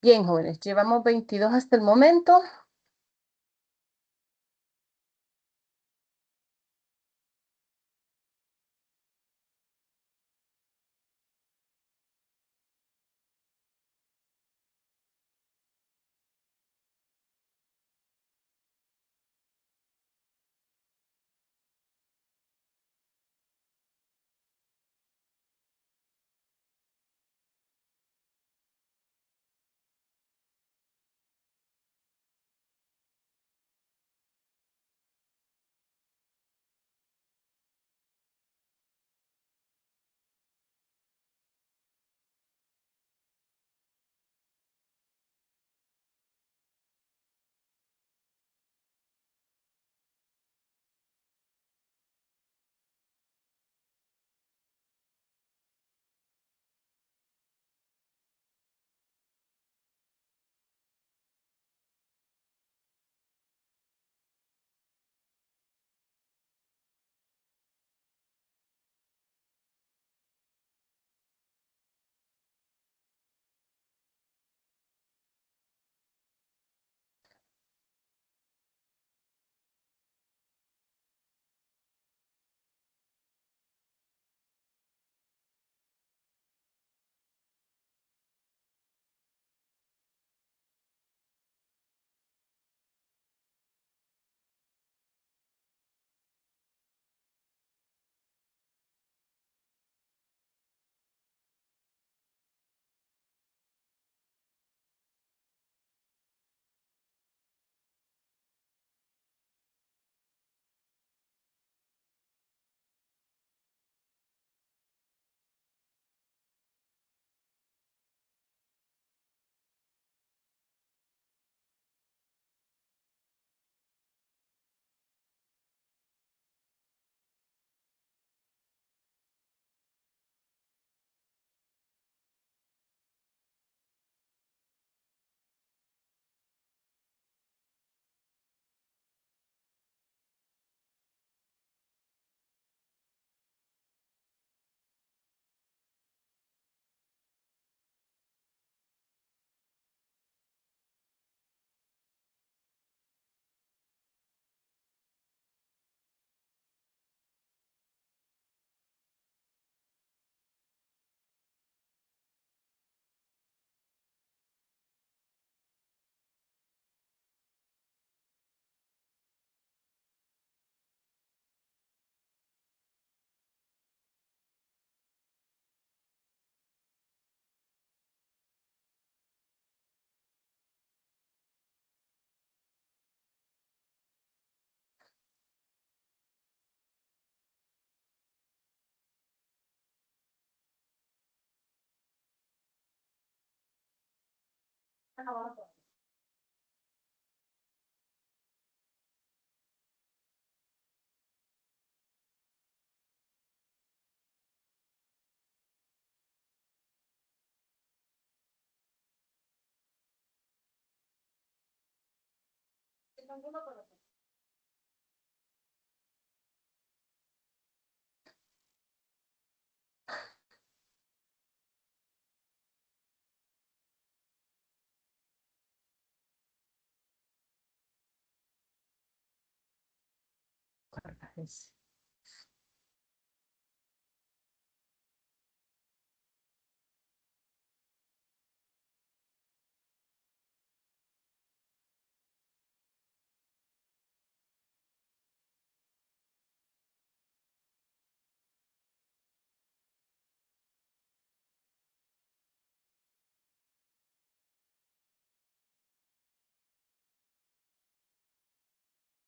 Bien, jóvenes, llevamos 22 hasta el momento.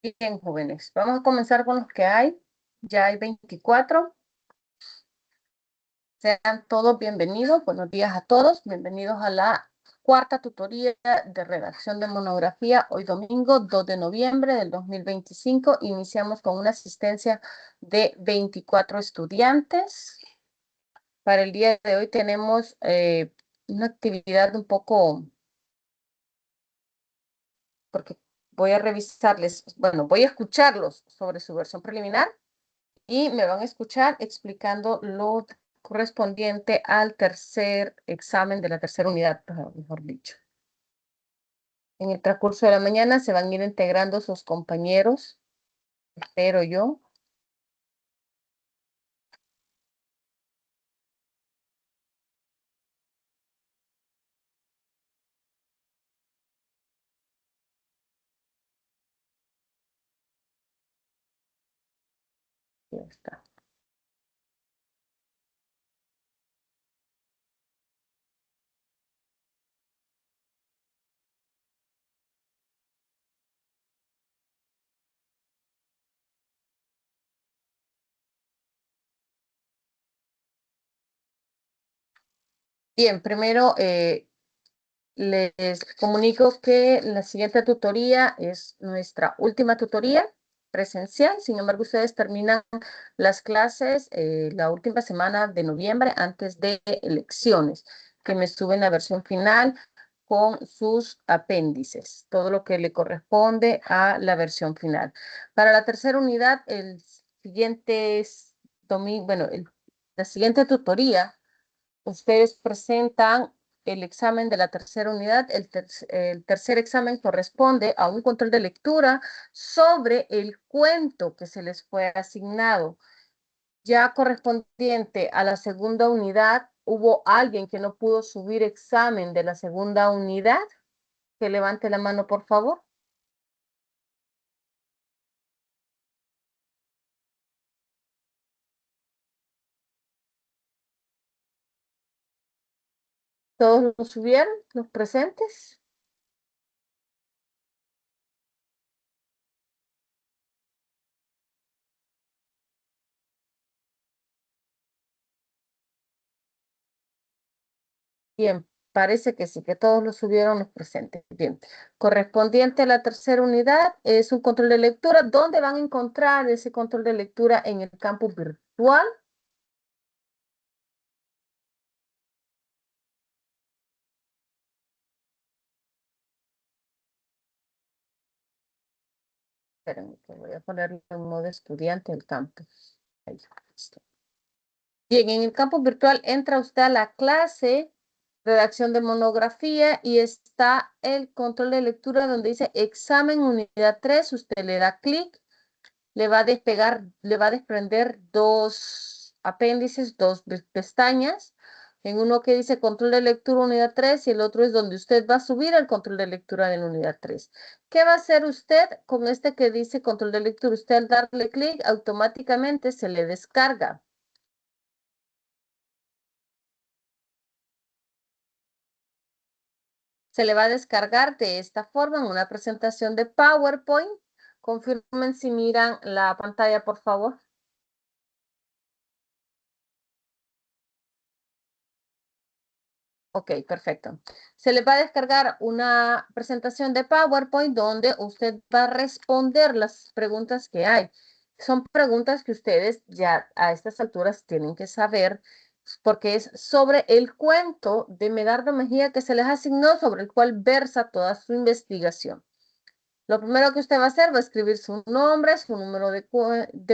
Bien, jóvenes, vamos a comenzar con los que hay. Ya hay 24. Sean todos bienvenidos. Buenos días a todos. Bienvenidos a la cuarta tutoría de redacción de monografía. Hoy domingo 2 de noviembre del 2025. Iniciamos con una asistencia de 24 estudiantes. Para el día de hoy tenemos una actividad un poco, porque voy a revisarles, bueno, voy a escucharlos sobre su versión preliminar y me van a escuchar explicando lo correspondiente al tercer examen de la tercera unidad, mejor dicho. En el transcurso de la mañana se van a ir integrando sus compañeros, espero yo. Ya está. Bien, primero les comunico que la siguiente tutoría es nuestra última tutoría presencial. Sin embargo, ustedes terminan las clases la última semana de noviembre antes de elecciones, que me suben la versión final con sus apéndices, todo lo que le corresponde a la versión final. Para la tercera unidad, el siguiente domingo, bueno, la siguiente tutoría, ustedes presentan el examen de la tercera unidad. El tercer examen corresponde a un control de lectura sobre el cuento que se les fue asignado. Ya correspondiente a la segunda unidad, ¿hubo alguien que no pudo subir examen de la segunda unidad? Que levante la mano, por favor. ¿Todos lo subieron, los presentes? Bien, parece que sí, que todos lo subieron los presentes. Bien, correspondiente a la tercera unidad es un control de lectura. ¿Dónde van a encontrar ese control de lectura? En el campus virtual. Espérenme, que voy a ponerlo en modo estudiante del campus. Ahí, listo. Bien, en el campus virtual entra usted a la clase redacción de monografía y está el control de lectura donde dice examen unidad 3. Usted le da clic, le va a despegar, le va a desprender dos apéndices, dos pestañas. En uno que dice control de lectura unidad 3 y el otro es donde usted va a subir el control de lectura de la unidad 3. ¿Qué va a hacer usted con este que dice control de lectura? Usted al darle clic automáticamente se le descarga. Se le va a descargar de esta forma en una presentación de PowerPoint. Confirmen si miran la pantalla, por favor. Ok, perfecto. Se le va a descargar una presentación de PowerPoint donde usted va a responder las preguntas que hay. Son preguntas que ustedes ya a estas alturas tienen que saber porque es sobre el cuento de Medardo Mejía que se les asignó, sobre el cual versa toda su investigación. Lo primero que usted va a hacer va a escribir su nombre, su número de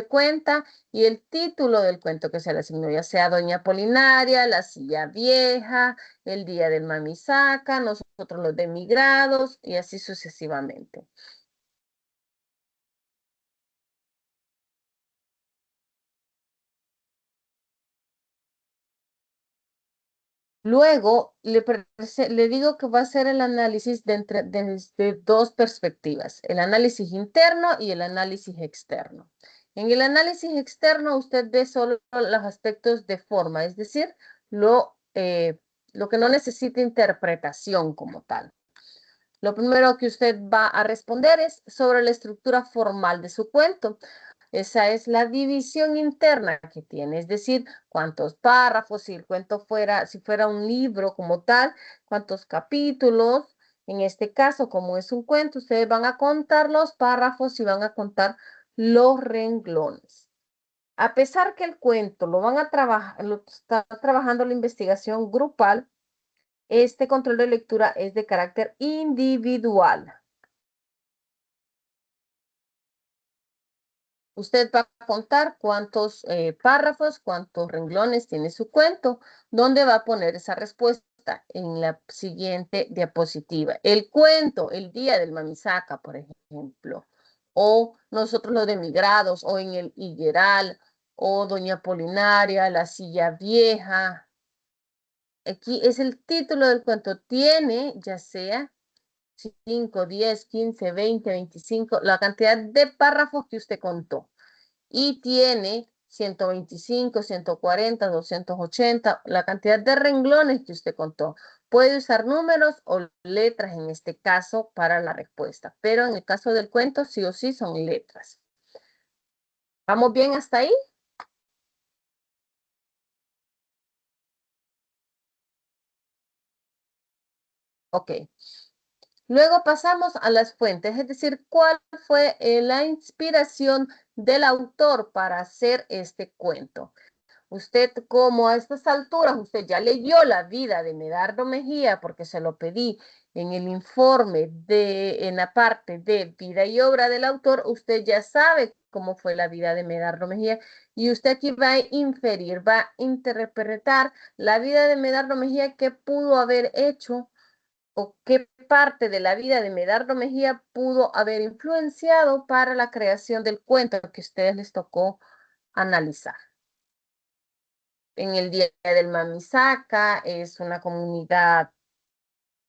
cuenta y el título del cuento que se le asignó, ya sea Doña Polinaria, La Silla Vieja, El Día del Mamisaca, Nosotros los Demigrados y así sucesivamente. Luego le digo que va a hacer el análisis desde dos perspectivas, el análisis interno y el análisis externo. En el análisis externo usted ve solo los aspectos de forma, es decir, lo que no necesita interpretación como tal. Lo primero que usted va a responder es sobre la estructura formal de su cuento. Esa es la división interna que tiene, es decir, cuántos párrafos, si el cuento fuera, si fuera un libro como tal, cuántos capítulos. En este caso, como es un cuento, ustedes van a contar los párrafos y van a contar los renglones. A pesar que el cuento lo van a trabajar, lo está trabajando la investigación grupal, este control de lectura es de carácter individual. Usted va a contar cuántos párrafos, cuántos renglones tiene su cuento, dónde va a poner esa respuesta. respuesta en la siguiente diapositiva. El cuento, el día del Mamisaca, por ejemplo, o nosotros los de Migrados, o en el Higueral, o Doña Polinaria, la silla vieja. Aquí es el título del cuento. Tiene, ya sea 5, 10, 15, 20, 25, la cantidad de párrafos que usted contó. Y tiene 125, 140, 280, la cantidad de renglones que usted contó. Puede usar números o letras en este caso para la respuesta, pero en el caso del cuento sí o sí son letras. ¿Vamos bien hasta ahí? Ok. Luego pasamos a las fuentes, es decir, cuál fue la inspiración del autor para hacer este cuento. Usted, como a estas alturas, usted ya leyó la vida de Medardo Mejía, porque se lo pedí en el informe en la parte de vida y obra del autor, usted ya sabe cómo fue la vida de Medardo Mejía, y usted aquí va a inferir, va a interpretar la vida de Medardo Mejía, qué pudo haber hecho o qué parte de la vida de Medardo Mejía pudo haber influenciado para la creación del cuento que a ustedes les tocó analizar. En el Día del Mamisaca es una comunidad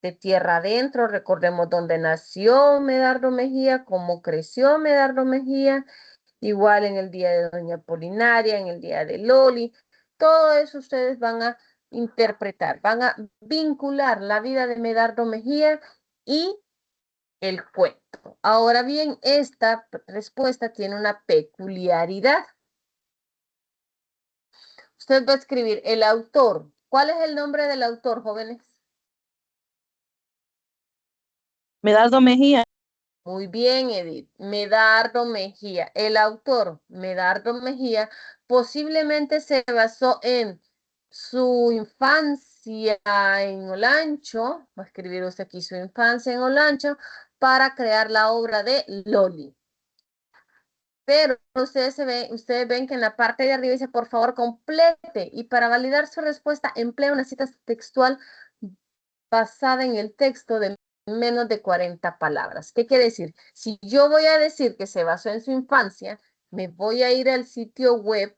de tierra adentro, recordemos dónde nació Medardo Mejía, cómo creció Medardo Mejía, igual en el Día de Doña Polinaria, en el Día de Loli, todo eso ustedes van a interpretar, van a vincular la vida de Medardo Mejía y el cuento. Ahora bien, esta respuesta tiene una peculiaridad. Usted va a escribir el autor. ¿Cuál es el nombre del autor, jóvenes? Medardo Mejía. Muy bien, Edith. Medardo Mejía. El autor, Medardo Mejía, posiblemente se basó en su infancia en Olancho, va a escribir usted aquí su infancia en Olancho, para crear la obra de Loli. Pero ustedes ven que en la parte de arriba dice, por favor, complete. Y para validar su respuesta, emplea una cita textual basada en el texto de menos de 40 palabras. ¿Qué quiere decir? Si yo voy a decir que se basó en su infancia, me voy a ir al sitio web.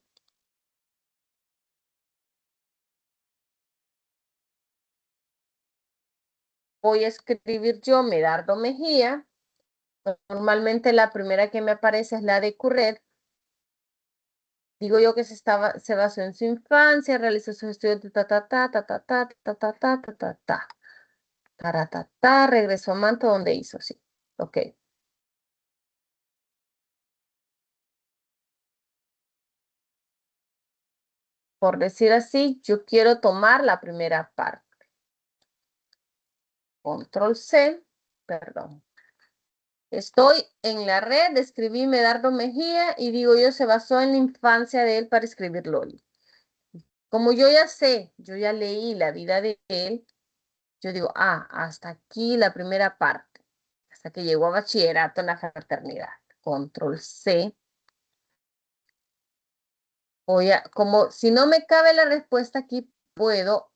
Voy a escribir yo Medardo Mejía. Normalmente la primera que me aparece es la de Curret. Digo yo que se basó en su infancia, realizó sus estudios de ta, ta, ta, ta, ta, ta, ta, ta, ta, ta, ta, ta. Taratata, regresó a Manto donde hizo, sí. Ok. Por decir así, yo quiero tomar la primera parte. Control C, perdón. Estoy en la red, escribí Medardo Mejía y digo yo se basó en la infancia de él para escribir Loli. Como yo ya sé, yo ya leí la vida de él, yo digo, hasta aquí la primera parte, hasta que llegó a bachillerato en la fraternidad. Control C. Como si no me cabe la respuesta aquí, puedo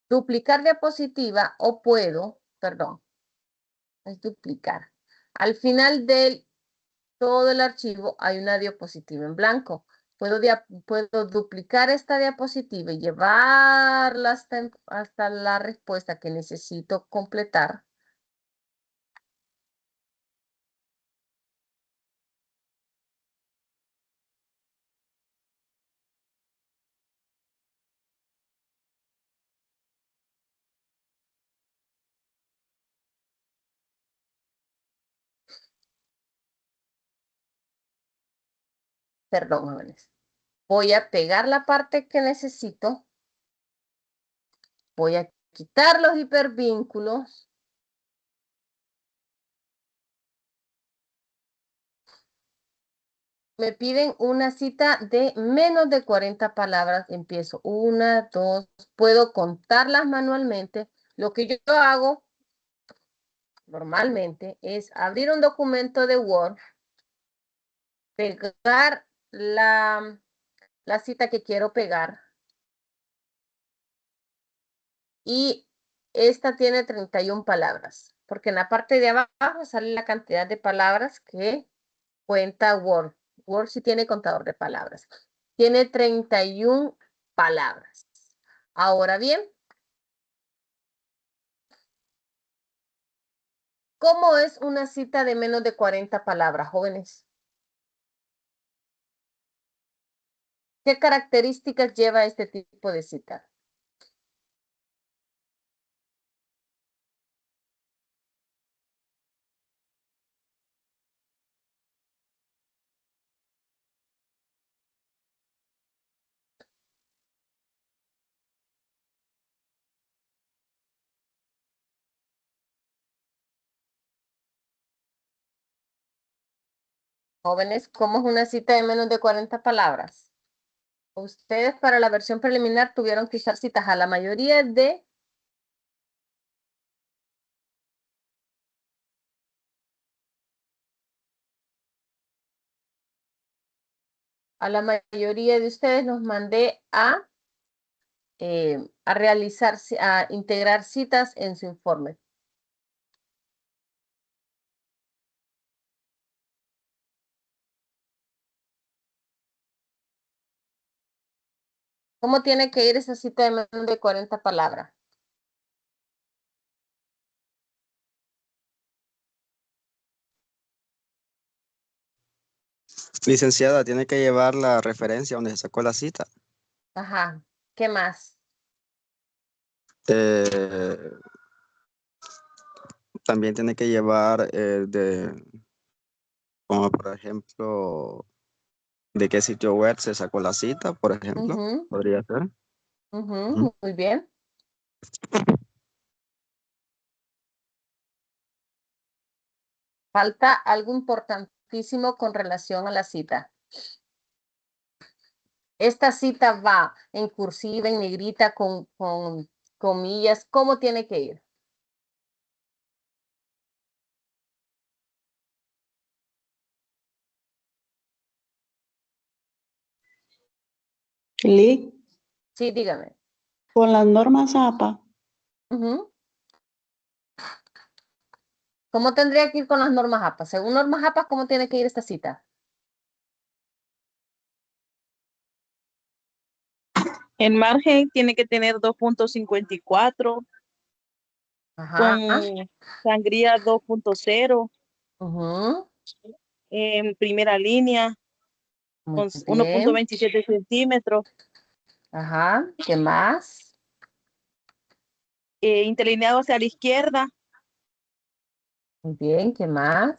duplicar diapositiva o puedo, perdón, es duplicar. Al final de todo el archivo hay una diapositiva en blanco. Puedo duplicar esta diapositiva y llevarla hasta la respuesta que necesito completar. Perdón, jóvenes. Voy a pegar la parte que necesito. Voy a quitar los hipervínculos. Me piden una cita de menos de 40 palabras. Empiezo 1, 2, puedo contarlas manualmente. Lo que yo hago normalmente es abrir un documento de Word, pegar la cita que quiero pegar, y esta tiene 31 palabras, porque en la parte de abajo sale la cantidad de palabras que cuenta Word. Word sí tiene contador de palabras. Tiene 31 palabras. Ahora bien, ¿cómo es una cita de menos de 40 palabras, jóvenes? ¿Qué características lleva este tipo de cita? Jóvenes, ¿cómo es una cita de menos de 40 palabras? Ustedes para la versión preliminar tuvieron que usar citas a la mayoría de ustedes los mandé a realizar, a integrar citas en su informe. ¿Cómo tiene que ir esa cita de menos de 40 palabras? Licenciada, tiene que llevar la referencia donde se sacó la cita. Ajá. ¿Qué más? También tiene que llevar como por ejemplo, de qué sitio web se sacó la cita, por ejemplo, podría ser. Ujú. Muy bien. Falta algo importantísimo con relación a la cita. Esta cita va en cursiva, en negrita, con comillas. ¿Cómo tiene que ir? Lee, Sí, dígame. con las normas APA, Ujú. ¿Cómo tendría que ir con las normas APA? Según normas APA, ¿cómo tiene que ir esta cita? el margen tiene que tener 2.54, Ajá. con sangría 2.0, Ujú. en primera línea, Muy con bien. 1.27 centímetros, Ajá. ¿Qué más? interlineado hacia la izquierda, Muy bien. ¿Qué más?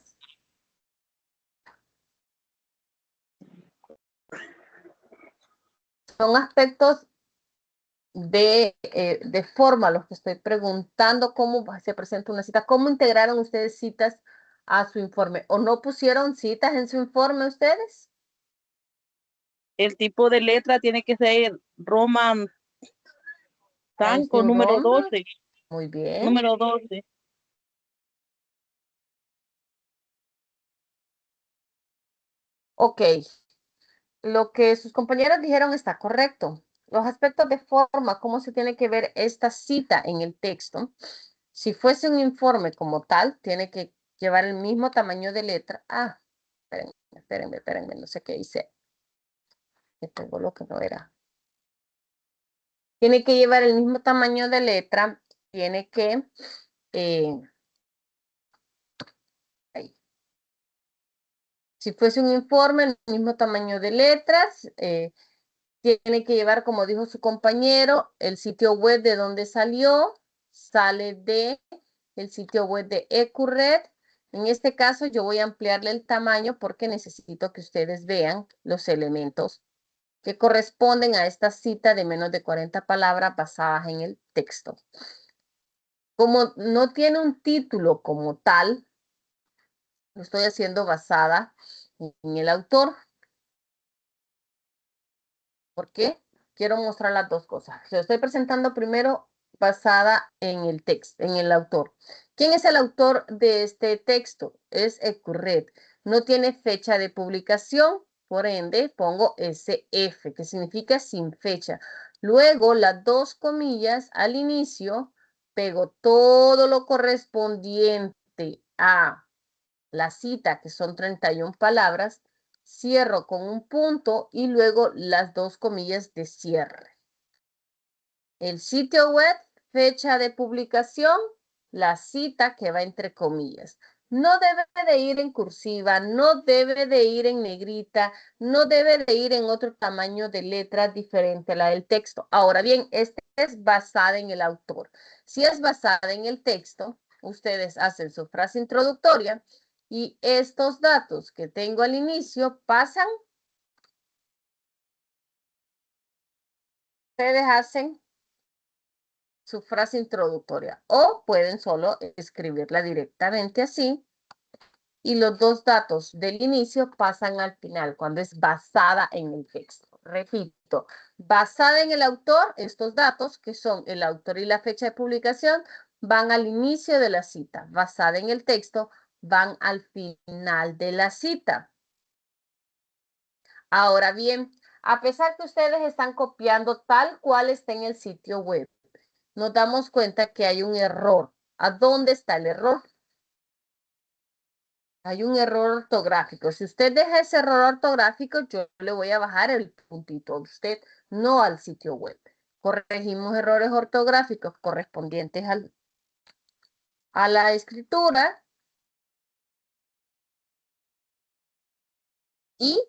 Son aspectos de forma los que estoy preguntando cómo se presenta una cita. ¿Cómo integraron ustedes citas a su informe? ¿O no pusieron citas en su informe ustedes? el tipo de letra tiene que ser Roman Times con New número Roman. 12, Muy bien. número 12. Ok. Lo que sus compañeros dijeron está correcto. Los aspectos de forma, cómo se tiene que ver esta cita en el texto. Si fuese un informe como tal, tiene que llevar el mismo tamaño de letra. Ah, espérenme, no sé qué hice. Que tengo lo que no era. Tiene que llevar el mismo tamaño de letra, tiene que, ahí. Si fuese un informe, el mismo tamaño de letras, tiene que llevar, como dijo su compañero, el sitio web de donde salió, sale de el sitio web de EcuRed. En este caso, yo voy a ampliarle el tamaño porque necesito que ustedes vean los elementos que corresponden a esta cita de menos de 40 palabras basadas en el texto. Como no tiene un título como tal, lo estoy haciendo basada en el autor. ¿Por qué? Quiero mostrar las dos cosas. Lo estoy presentando primero basada en el texto, en el autor. ¿Quién es el autor de este texto? Es EcuRed. No tiene fecha de publicación, por ende pongo SF, que significa sin fecha. Luego las 2 comillas al inicio, pego todo lo correspondiente a la cita, que son 31 palabras, cierro con un punto y luego las 2 comillas de cierre. El sitio web, fecha de publicación, la cita que va entre comillas. No debe de ir en cursiva, no debe de ir en negrita, no debe de ir en otro tamaño de letra diferente a la del texto. Ahora bien, esta es basada en el autor. Si es basada en el texto, ustedes hacen su frase introductoria y estos datos que tengo al inicio pasan. Ustedes hacen su frase introductoria o pueden solo escribirla directamente así y los 2 datos del inicio pasan al final cuando es basada en el texto. Repito, basada en el autor, estos datos que son el autor y la fecha de publicación van al inicio de la cita. Basada en el texto van al final de la cita. Ahora bien, a pesar que ustedes están copiando tal cual está en el sitio web, nos damos cuenta que hay un error. ¿A dónde está el error? Hay un error ortográfico. Si usted deja ese error ortográfico, yo le voy a bajar el puntito a usted, no al sitio web. Corregimos errores ortográficos correspondientes a la escritura y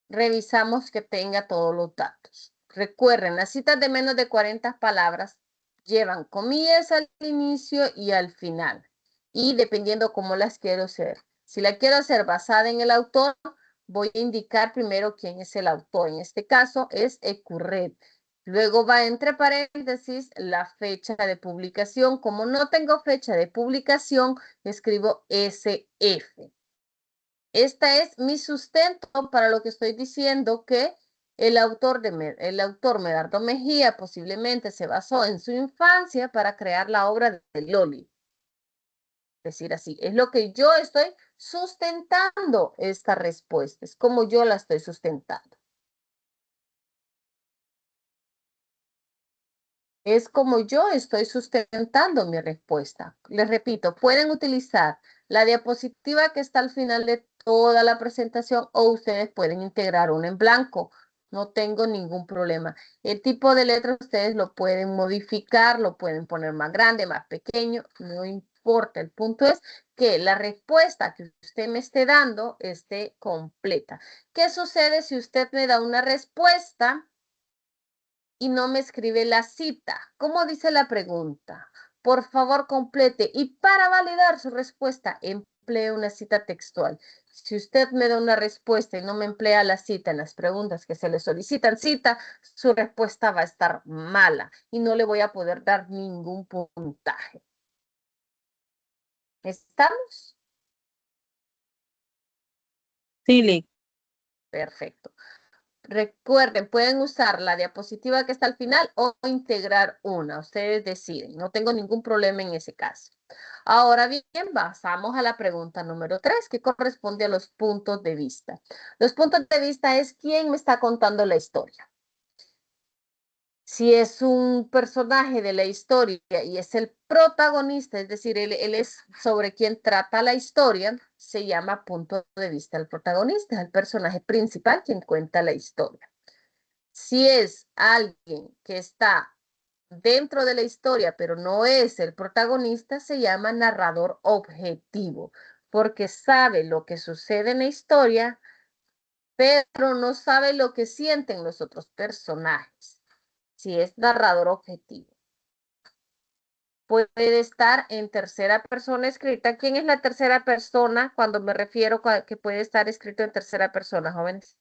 revisamos que tenga todos los datos. Recuerden, las citas de menos de 40 palabras llevan comillas al inicio y al final. Y dependiendo cómo las quiero hacer. Si la quiero hacer basada en el autor, voy a indicar primero quién es el autor. En este caso es Ecurred. Luego va entre paréntesis la fecha de publicación. Como no tengo fecha de publicación, escribo SF. Esta es mi sustento para lo que estoy diciendo que el autor Medardo Mejía posiblemente se basó en su infancia para crear la obra de Loli. Es decir, así, es lo que yo estoy sustentando esta respuesta, es como yo la estoy sustentando. Es como yo estoy sustentando mi respuesta. Les repito, pueden utilizar la diapositiva que está al final de toda la presentación o ustedes pueden integrar una en blanco. No tengo ningún problema. El tipo de letra ustedes lo pueden modificar, lo pueden poner más grande, más pequeño, no importa. El punto es que la respuesta que usted me esté dando esté completa. ¿Qué sucede si usted me da una respuesta y no me escribe la cita? ¿Cómo dice la pregunta? Por favor, complete. Y para validar su respuesta, emplee una cita textual. Si usted me da una respuesta y no me emplea la cita en las preguntas que se le solicitan cita, su respuesta va a estar mala y no le voy a poder dar ningún puntaje. ¿Estamos? Sí, Lick. Perfecto. Recuerden, pueden usar la diapositiva que está al final o integrar una. Ustedes deciden. No tengo ningún problema en ese caso. Ahora bien, pasamos a la pregunta número 3, que corresponde a los puntos de vista. Los puntos de vista es quién me está contando la historia. Si es un personaje de la historia y es el protagonista, es decir, él es sobre quien trata la historia, se llama punto de vista del protagonista, es el personaje principal quien cuenta la historia. Si es alguien que está dentro de la historia, pero no es el protagonista, se llama narrador objetivo, porque sabe lo que sucede en la historia, pero no sabe lo que sienten los otros personajes. Si es narrador objetivo. Puede estar en tercera persona escrita. ¿Quién es la tercera persona cuando me refiero a que puede estar escrito en tercera persona, jóvenes?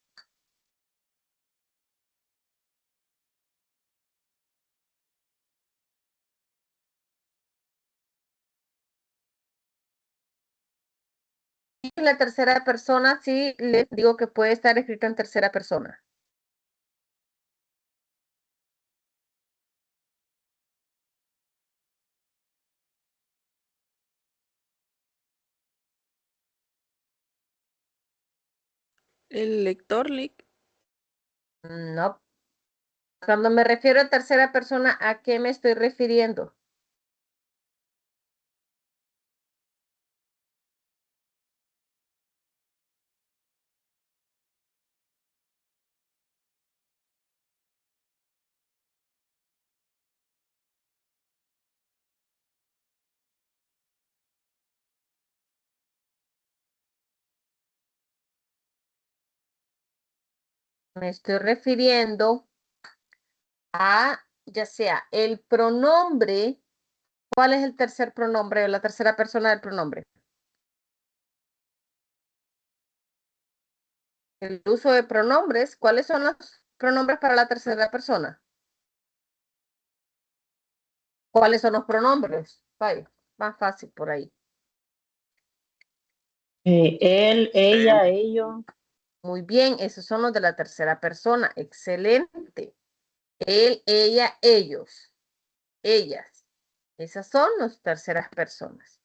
En la tercera persona, sí les digo que puede estar escrito en tercera persona. El lector, Lick. No. Cuando me refiero a tercera persona, ¿a qué me estoy refiriendo? Me estoy refiriendo a, ya sea el pronombre. ¿Cuál es el tercer pronombre o la tercera persona del pronombre? El uso de pronombres. ¿Cuáles son los pronombres para la tercera persona? ¿Cuáles son los pronombres? Vaya, más fácil por ahí. Él, ella, ellos. Muy bien, esos son los de la tercera persona. Excelente. Él, ella, ellos, ellas. Esas son las terceras personas.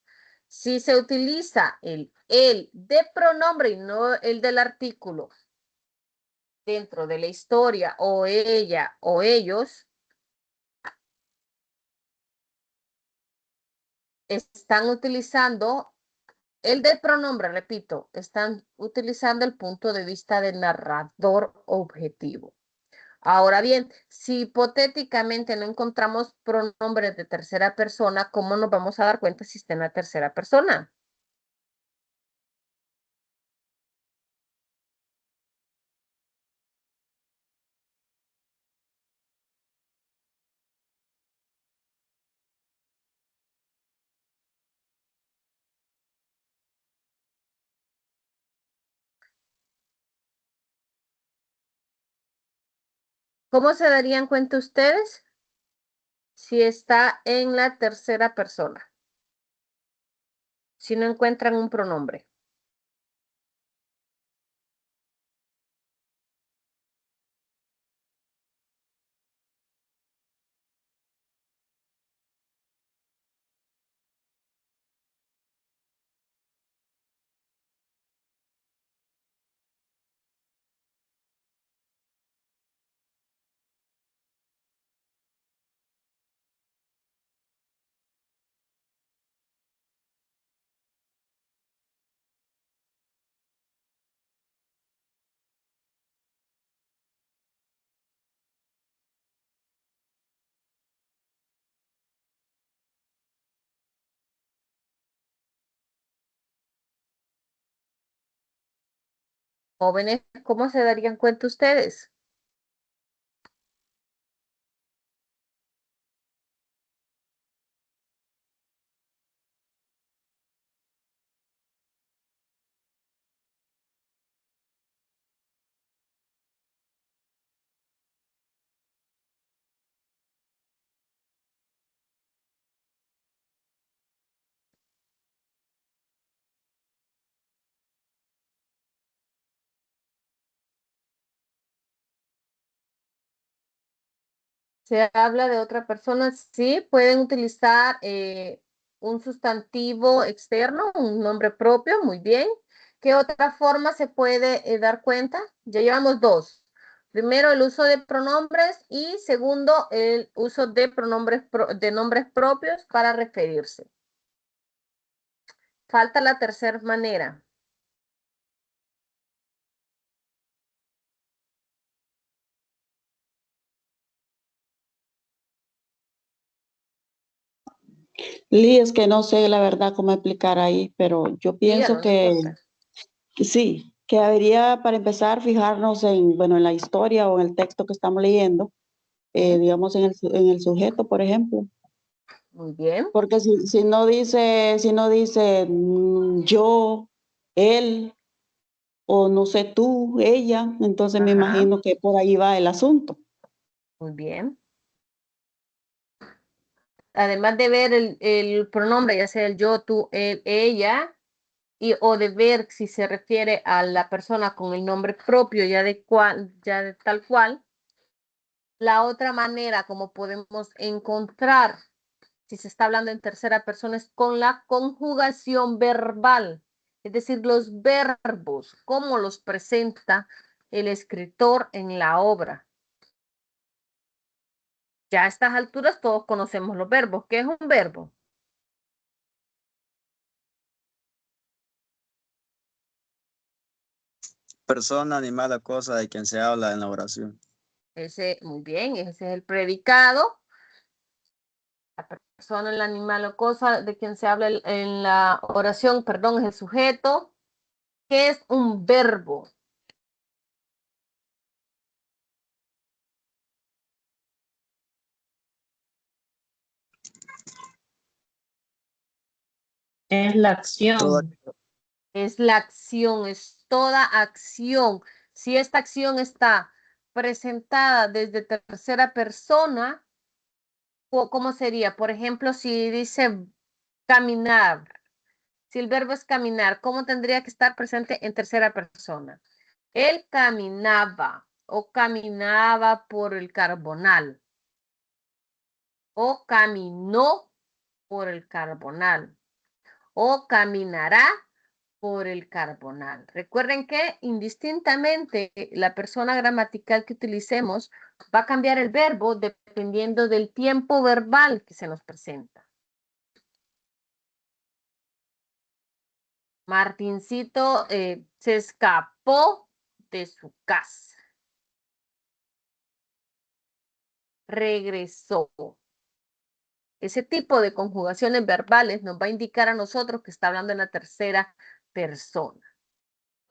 Si se utiliza el de pronombre y no el del artículo dentro de la historia o ella o ellos, están utilizando el del pronombre, repito, están utilizando el punto de vista del narrador objetivo. Ahora bien, si hipotéticamente no encontramos pronombres de tercera persona, ¿cómo nos vamos a dar cuenta si está en la tercera persona? ¿Cómo se darían cuenta ustedes si está en la tercera persona? Si no encuentran un pronombre. Jóvenes, ¿cómo se darían cuenta ustedes? Se habla de otra persona, sí, pueden utilizar un sustantivo externo, un nombre propio, muy bien. ¿Qué otra forma se puede dar cuenta? Ya llevamos dos. Primero, el uso de pronombres y segundo, el uso de pronombres de nombres propios para referirse. Falta la tercera manera. Es que no sé la verdad cómo explicar ahí, pero yo pienso Díganos, no importa. sí, que debería para empezar fijarnos en, bueno, en la historia o en el texto que estamos leyendo, digamos en el sujeto, por ejemplo. Muy bien. Porque si no dice yo, él, o no sé tú, ella, entonces me imagino que por ahí va el asunto. Muy bien. Además de ver el pronombre, ya sea el yo, tú, él, ella, o de ver si se refiere a la persona con el nombre propio, ya de tal cual. La otra manera como podemos encontrar si se está hablando en tercera persona es con la conjugación verbal, es decir, los verbos, cómo los presenta el escritor en la obra. Ya a estas alturas todos conocemos los verbos. ¿Qué es un verbo? Persona, animal o cosa de quien se habla en la oración. Muy bien, ese es el predicado. La persona, el animal o cosa de quien se habla en la oración, perdón, es el sujeto. ¿Qué es un verbo? Es la acción. Es la acción, es toda acción. Si esta acción está presentada desde tercera persona, ¿cómo sería? Por ejemplo, si dice caminar, si el verbo es caminar, ¿cómo tendría que estar presente en tercera persona? Él caminaba o caminaba por el carbonal o caminó por el carbonal o caminará por el carbonal. Recuerden que indistintamente la persona gramatical que utilicemos va a cambiar el verbo dependiendo del tiempo verbal que se nos presenta. Martincito se escapó de su casa. Regresó. Ese tipo de conjugaciones verbales nos va a indicar a nosotros que está hablando en la tercera persona.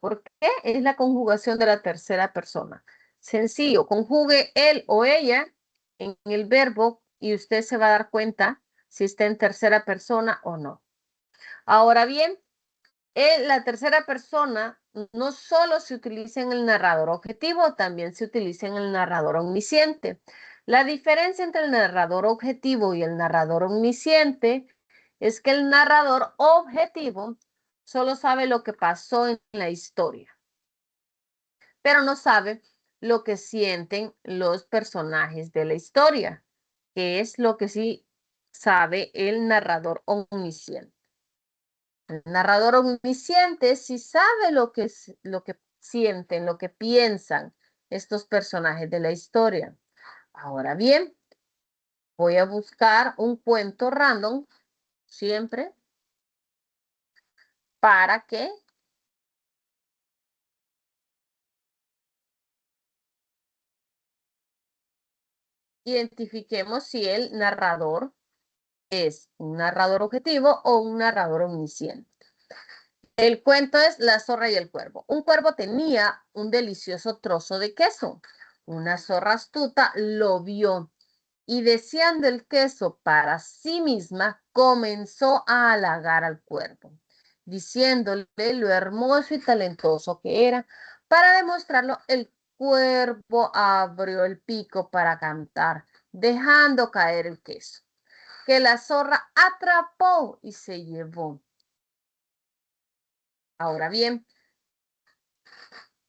¿Por qué es la conjugación de la tercera persona? Sencillo, conjugue él o ella en el verbo y usted se va a dar cuenta si está en tercera persona o no. Ahora bien, la tercera persona no solo se utiliza en el narrador objetivo, también se utiliza en el narrador omnisciente. La diferencia entre el narrador objetivo y el narrador omnisciente es que el narrador objetivo solo sabe lo que pasó en la historia, pero no sabe lo que sienten los personajes de la historia, que es lo que sí sabe el narrador omnisciente. El narrador omnisciente sí sabe lo que sienten, lo que piensan estos personajes de la historia. Ahora bien, voy a buscar un cuento random siempre para que identifiquemos si el narrador es un narrador objetivo o un narrador omnisciente. El cuento es La zorra y el cuervo. Un cuervo tenía un delicioso trozo de queso. Una zorra astuta lo vio y, deseando el queso para sí misma, comenzó a halagar al cuervo, diciéndole lo hermoso y talentoso que era. Para demostrarlo, el cuervo abrió el pico para cantar, dejando caer el queso, que la zorra atrapó y se llevó. Ahora bien,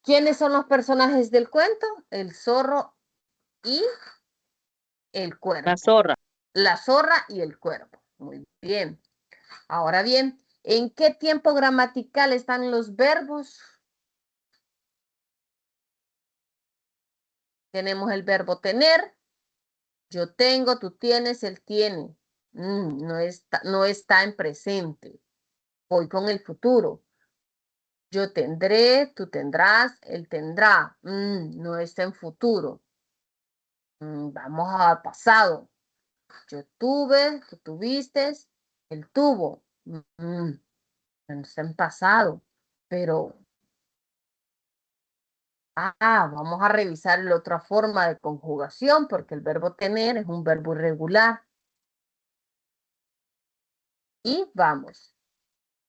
¿quiénes son los personajes del cuento? El zorro y el cuervo. La zorra. La zorra y el cuervo. Muy bien. Ahora bien, ¿en qué tiempo gramatical están los verbos? Tenemos el verbo tener. Yo tengo, tú tienes, él tiene. No está en presente. Voy con el futuro. Yo tendré, tú tendrás, él tendrá. No está en futuro. Vamos al pasado. Yo tuve, tú tuviste, él tuvo. No está en pasado. Pero, vamos a revisar la otra forma de conjugación porque el verbo tener es un verbo irregular. Y vamos.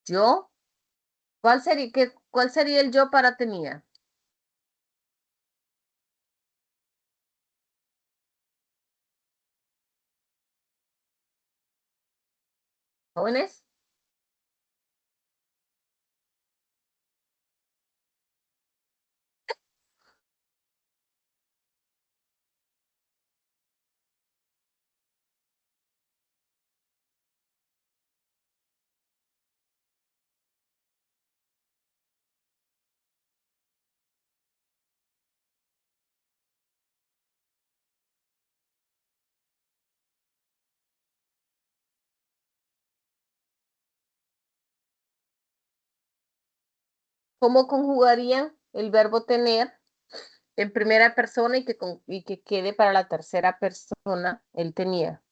Yo, ¿cuál sería el yo para tenía? Jóvenes. ¿Cómo conjugarían el verbo tener en primera persona y que quede para la tercera persona? Él tenía.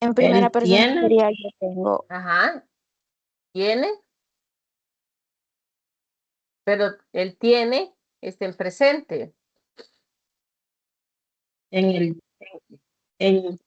En primera Él persona tiene. sería yo tengo. Ajá. ¿Tiene? Pero él tiene está en presente. En el, en,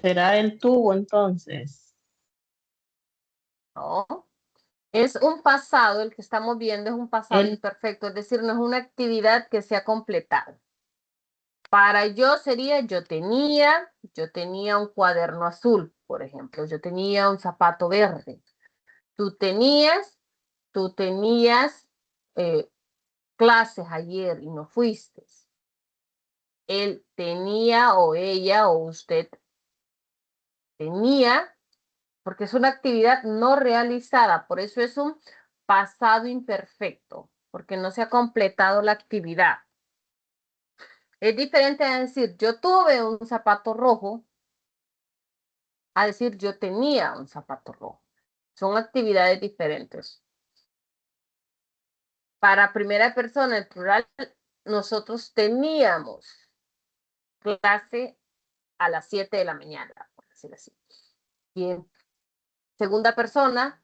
será el tuvo entonces. ¿No? Es un pasado, el que estamos viendo es un pasado imperfecto, es decir, no es una actividad que se ha completado. Para yo sería yo tenía un cuaderno azul, por ejemplo, yo tenía un zapato verde. Tú tenías clases ayer y no fuiste. Él tenía o ella o usted tenía, porque es una actividad no realizada, por eso es un pasado imperfecto, porque no se ha completado la actividad. Es diferente a decir yo tuve un zapato rojo a decir yo tenía un zapato rojo. Son actividades diferentes. Para primera persona, el plural, nosotros teníamos clase a las 7 de la mañana, por decirlo así. Y en segunda persona,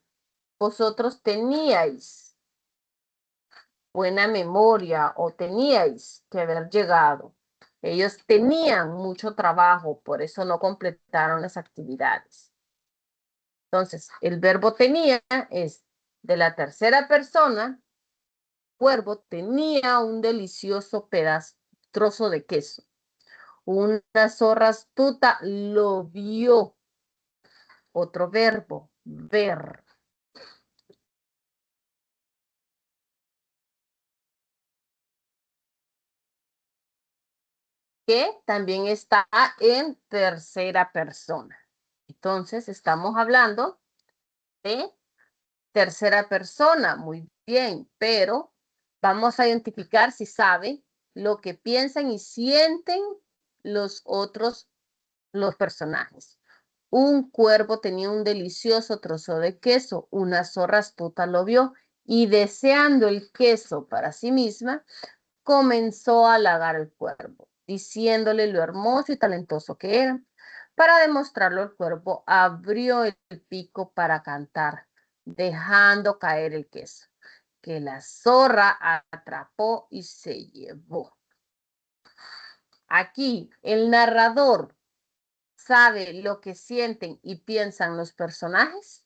vosotros teníais buena memoria o teníais que haber llegado. Ellos tenían mucho trabajo, por eso no completaron las actividades. Entonces, el verbo tenía es de la tercera persona. Cuervo tenía un delicioso trozo de queso. Una zorra astuta lo vio. Otro verbo, ver. Que también está en tercera persona. Entonces, estamos hablando de tercera persona, muy bien, pero vamos a identificar si sabe lo que piensan y sienten los personajes. Un cuervo tenía un delicioso trozo de queso, una zorra astuta lo vio y deseando el queso para sí misma, comenzó a halagar al cuervo, diciéndole lo hermoso y talentoso que era. Para demostrarlo, el cuervo abrió el pico para cantar, dejando caer el queso, que la zorra atrapó y se llevó. Aquí, el narrador sabe lo que sienten y piensan los personajes.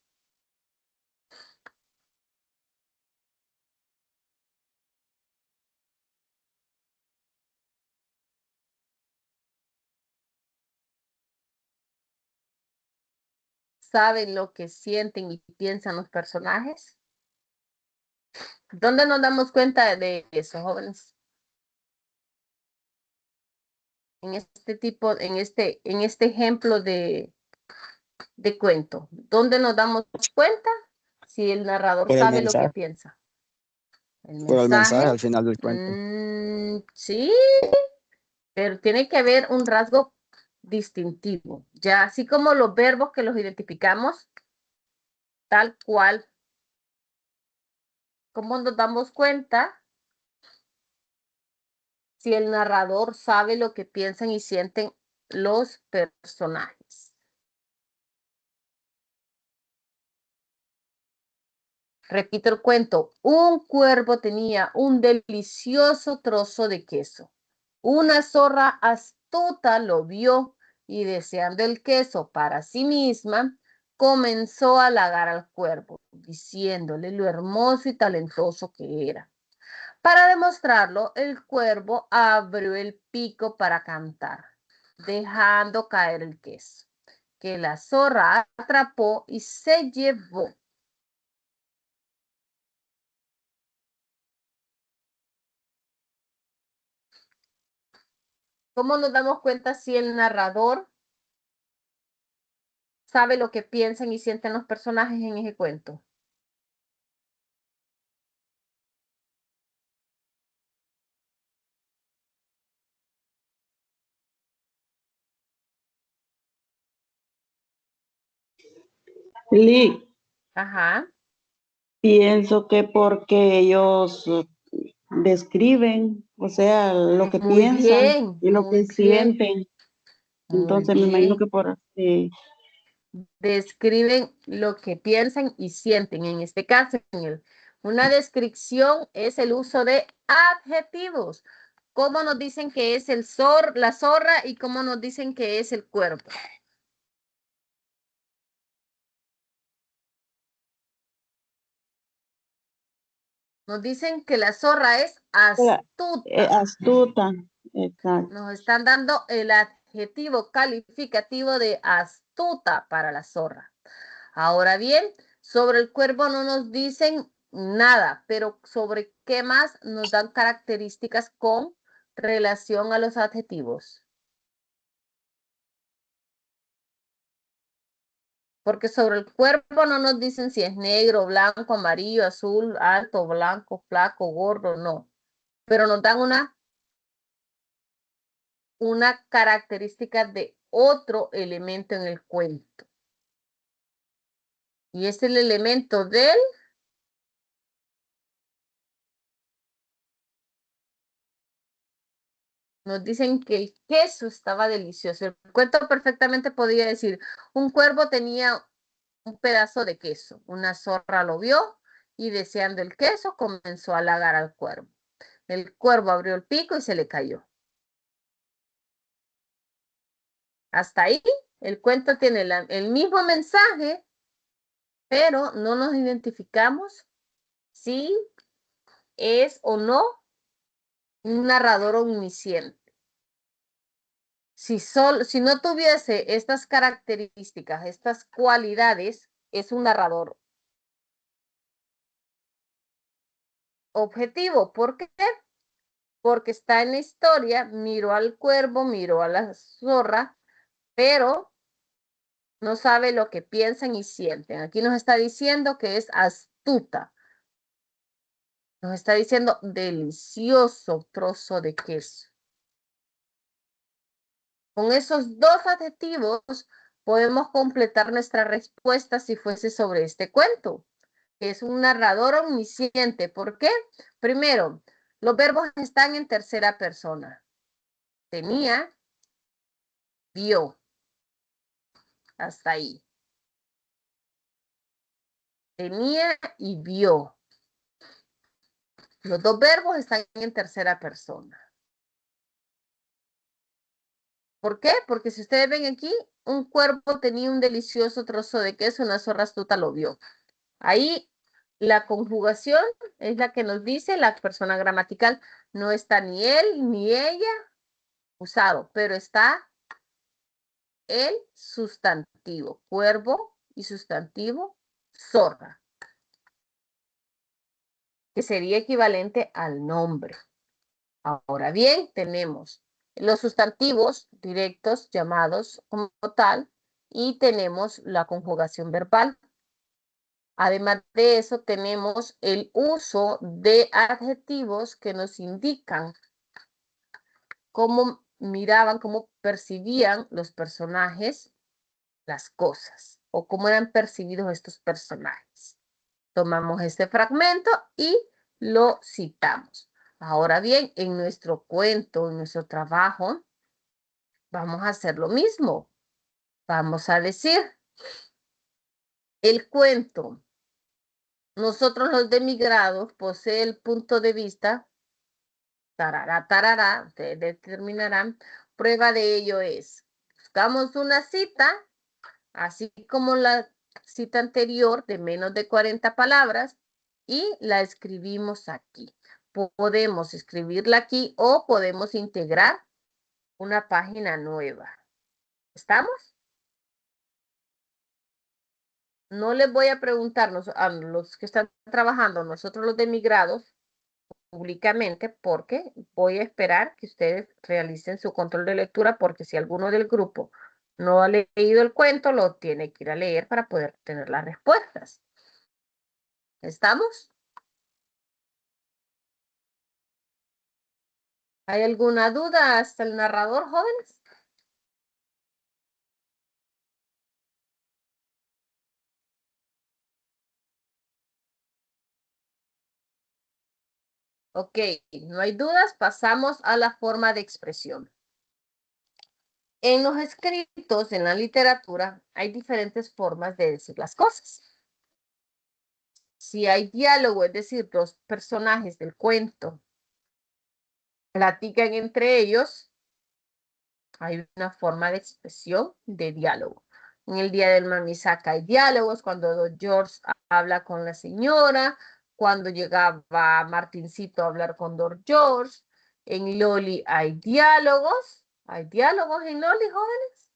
¿Saben lo que sienten y piensan los personajes? ¿Dónde nos damos cuenta de eso, jóvenes? En este ejemplo de cuento. ¿Dónde nos damos cuenta? Si el narrador Por el sabe lo que mensaje. piensa. El Por el mensaje mensaje. al final del cuento. Sí, pero tiene que haber un rasgo distintivo. Ya, así como los verbos que los identificamos, tal cual. ¿Cómo nos damos cuenta? Si el narrador sabe lo que piensan y sienten los personajes. Repito el cuento. Un cuervo tenía un delicioso trozo de queso. Una zorra astuta lo vio y deseando el queso para sí misma, comenzó a halagar al cuervo, diciéndole lo hermoso y talentoso que era. Para demostrarlo, el cuervo abrió el pico para cantar, dejando caer el queso, que la zorra atrapó y se llevó. ¿Cómo nos damos cuenta si el narrador sabe lo que piensan y sienten los personajes en ese cuento? Lee, Ajá. pienso que porque ellos describen, o sea, lo que Muy piensan bien, y lo muy que bien, sienten. muy Entonces me imagino bien. que por así. Describen lo que piensan y sienten. En este caso, una descripción es el uso de adjetivos. ¿Cómo nos dicen que es la zorra y cómo nos dicen que es el cuerpo? Nos dicen que la zorra es astuta. Astuta, exacto. Nos están dando el adjetivo calificativo de astuta para la zorra. Ahora bien, sobre el cuervo no nos dicen nada, pero sobre qué más nos dan características con relación a los adjetivos. Porque sobre el cuerpo no nos dicen si es negro, blanco, amarillo, azul, alto, blanco, flaco, gordo, no. Pero nos dan una característica de otro elemento en el cuento. Y es el elemento del... Nos dicen que el queso estaba delicioso. El cuento perfectamente podría decir, un cuervo tenía un pedazo de queso. Una zorra lo vio y deseando el queso comenzó a halagar al cuervo. El cuervo abrió el pico y se le cayó. Hasta ahí el cuento tiene el mismo mensaje, pero no nos identificamos si es o no un narrador omnisciente. Si no tuviese estas características, estas cualidades, es un narrador objetivo. ¿Por qué? Porque está en la historia, miró al cuervo, miró a la zorra, pero no sabe lo que piensan y sienten. Aquí nos está diciendo que es astuta. Nos está diciendo delicioso trozo de queso. Con esos dos adjetivos podemos completar nuestra respuesta si fuese sobre este cuento. Es un narrador omnisciente. ¿Por qué? Primero, los verbos están en tercera persona. Tenía, vio. Hasta ahí. Tenía y vio. Los dos verbos están en tercera persona. ¿Por qué? Porque si ustedes ven aquí, un cuervo tenía un delicioso trozo de queso, una zorra astuta lo vio. Ahí la conjugación es la que nos dice la persona gramatical. No está ni él ni ella usado, pero está el sustantivo, cuervo y sustantivo zorra, que sería equivalente al nombre. Ahora bien, tenemos los sustantivos directos llamados como tal y tenemos la conjugación verbal. Además de eso, tenemos el uso de adjetivos que nos indican cómo miraban, cómo percibían los personajes las cosas o cómo eran percibidos estos personajes. Tomamos este fragmento y lo citamos. Ahora bien, en nuestro cuento, en nuestro trabajo, vamos a hacer lo mismo. Vamos a decir, el cuento, nosotros los demigrados, posee el punto de vista, tarará, tarará, ustedes determinarán, prueba de ello es, buscamos una cita, así como la cita anterior de menos de 40 palabras, y la escribimos aquí. Podemos escribirla aquí o podemos integrar una página nueva. ¿Estamos? No les voy a preguntarnos a los que están trabajando, nosotros los demigrados, públicamente porque voy a esperar que ustedes realicen su control de lectura porque si alguno del grupo no ha leído el cuento, lo tiene que ir a leer para poder tener las respuestas. ¿Estamos? ¿Hay alguna duda hasta el narrador, jóvenes? Ok, no hay dudas, pasamos a la forma de expresión. En los escritos, en la literatura, hay diferentes formas de decir las cosas. Si hay diálogo, es decir, dos personajes del cuento platican entre ellos, hay una forma de expresión de diálogo. En el día del Mamisaca hay diálogos, cuando Don George habla con la señora, cuando llegaba Martincito a hablar con Don George. En Loli hay diálogos. ¿Hay diálogos en Loli, jóvenes?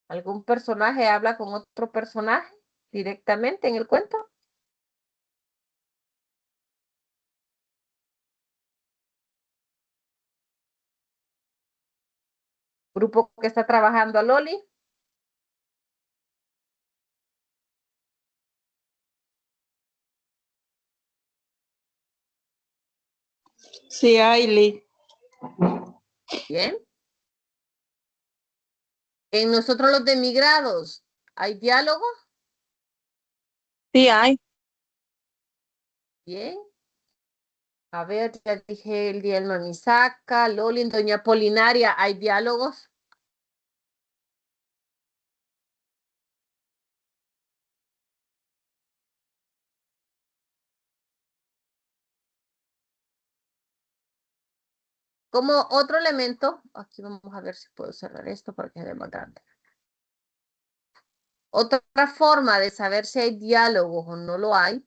¿Algún personaje habla con otro personaje directamente en el cuento? Grupo que está trabajando a Loli. Sí, Ailey. Bien. En nosotros los demigrados, ¿hay diálogo? Sí hay. Bien. A ver, ya dije el día del Mamisaca, Loli, en Doña Polinaria, ¿hay diálogos? Como otro elemento, aquí vamos a ver si puedo cerrar esto para que sea más grande. Otra forma de saber si hay diálogos o no lo hay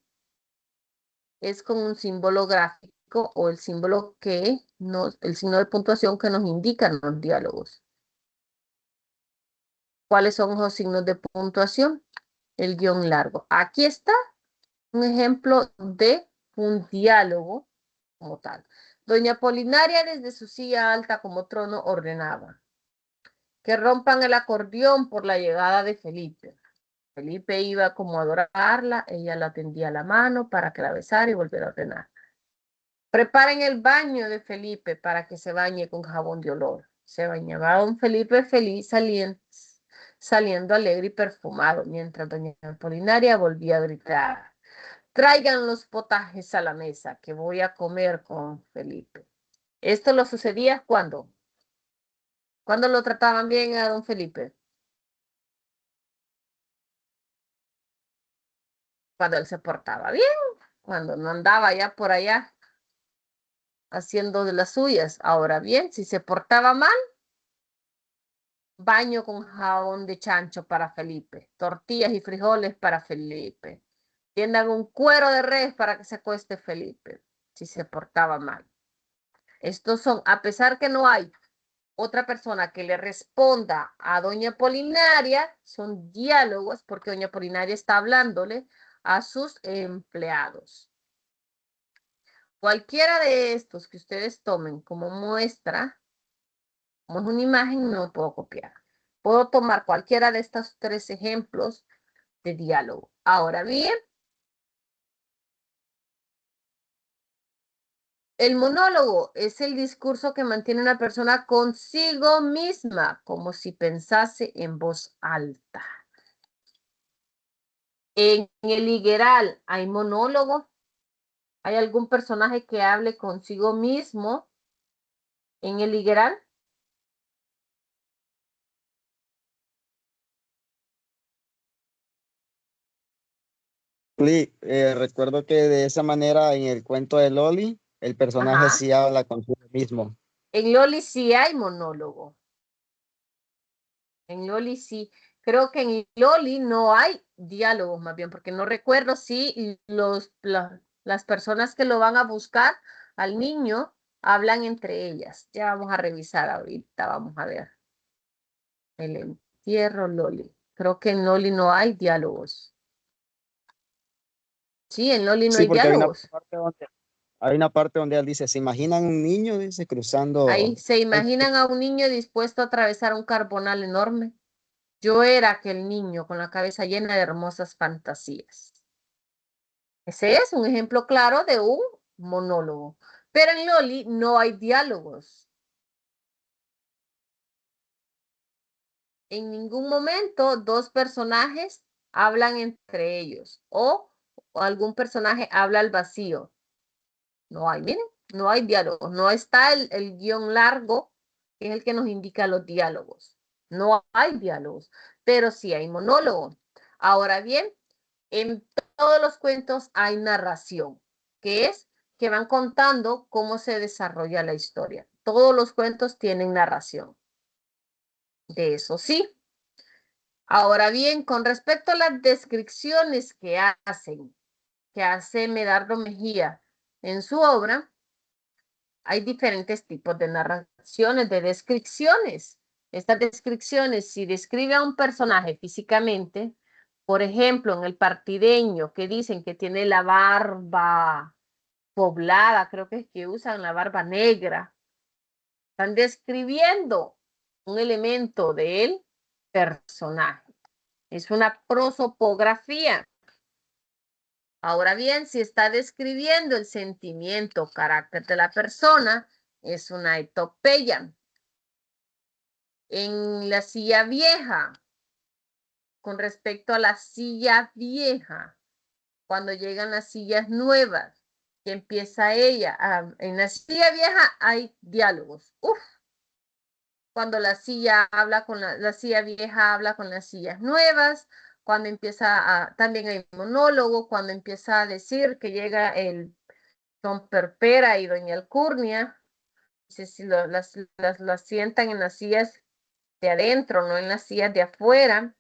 es con un símbolo gráfico o el símbolo el signo de puntuación que nos indican los diálogos. ¿Cuáles son los signos de puntuación? El guión largo. Aquí está un ejemplo de un diálogo como tal. Doña Polinaria desde su silla alta como trono ordenaba que rompan el acordeón por la llegada de Felipe. Felipe iba como a adorarla, ella la tendía la mano para que la besara y volviera a ordenar. Preparen el baño de Felipe para que se bañe con jabón de olor. Se bañaba don Felipe feliz saliendo alegre y perfumado, mientras doña Polinaria volvía a gritar: traigan los potajes a la mesa, que voy a comer con Felipe. Esto lo sucedía cuando lo trataban bien a don Felipe. Cuando él se portaba bien, cuando no andaba ya por allá haciendo de las suyas. Ahora bien, si se portaba mal, baño con jabón de chancho para Felipe, tortillas y frijoles para Felipe. Tiendan un cuero de res para que se acueste Felipe, si se portaba mal. Estos son, a pesar que no hay otra persona que le responda a doña Polinaria, son diálogos porque doña Polinaria está hablándole a sus empleados. Cualquiera de estos que ustedes tomen como muestra, como es una imagen, no puedo copiar. Puedo tomar cualquiera de estos tres ejemplos de diálogo. Ahora bien, el monólogo es el discurso que mantiene una persona consigo misma, como si pensase en voz alta. En el higueral hay monólogo. ¿Hay algún personaje que hable consigo mismo en el higueral? Recuerdo que de esa manera en el cuento de Loli, el personaje Ajá. sí habla consigo mismo. En Loli sí hay monólogo. En Loli sí. Creo que en Loli no hay diálogos, más bien, porque no recuerdo si las personas que lo van a buscar al niño hablan entre ellas. Ya vamos a revisar ahorita, vamos a ver. El entierro Loli. Creo que en Loli no hay diálogos. Sí, en Loli no Sí, hay porque diálogos. hay una parte donde él dice, ¿se imaginan un niño, dice, cruzando? Ahí se imaginan a un niño dispuesto a atravesar un carbonal enorme. Yo era aquel niño con la cabeza llena de hermosas fantasías. Ese es un ejemplo claro de un monólogo. Pero en Loli no hay diálogos. En ningún momento dos personajes hablan entre ellos o algún personaje habla al vacío. No hay, miren, no hay diálogos. No está el guión largo, que es el que nos indica los diálogos. No hay diálogos, pero sí hay monólogos. Ahora bien, en todos los cuentos hay narración, que es que van contando cómo se desarrolla la historia. Todos los cuentos tienen narración. De eso sí. Ahora bien, con respecto a las descripciones que hace Medardo Mejía en su obra, hay diferentes tipos de narraciones, de descripciones. Estas descripciones, si describe a un personaje físicamente, por ejemplo, en El Partideño, que dicen que tiene la barba poblada, creo que es que usan la barba negra, están describiendo un elemento del personaje. Es una prosopografía. Ahora bien, si está describiendo el sentimiento o carácter de la persona, es una etopeya. En la silla vieja, con respecto a la silla vieja, cuando llegan las sillas nuevas, que empieza ella, en la silla vieja hay diálogos. Uf, cuando la silla habla con la silla vieja habla con las sillas nuevas, cuando empieza también hay monólogo, cuando empieza a decir que llega el Don Perpera y Doña Alcurnia, dice si las sientan en las sillas de adentro, no en las sillas de afuera.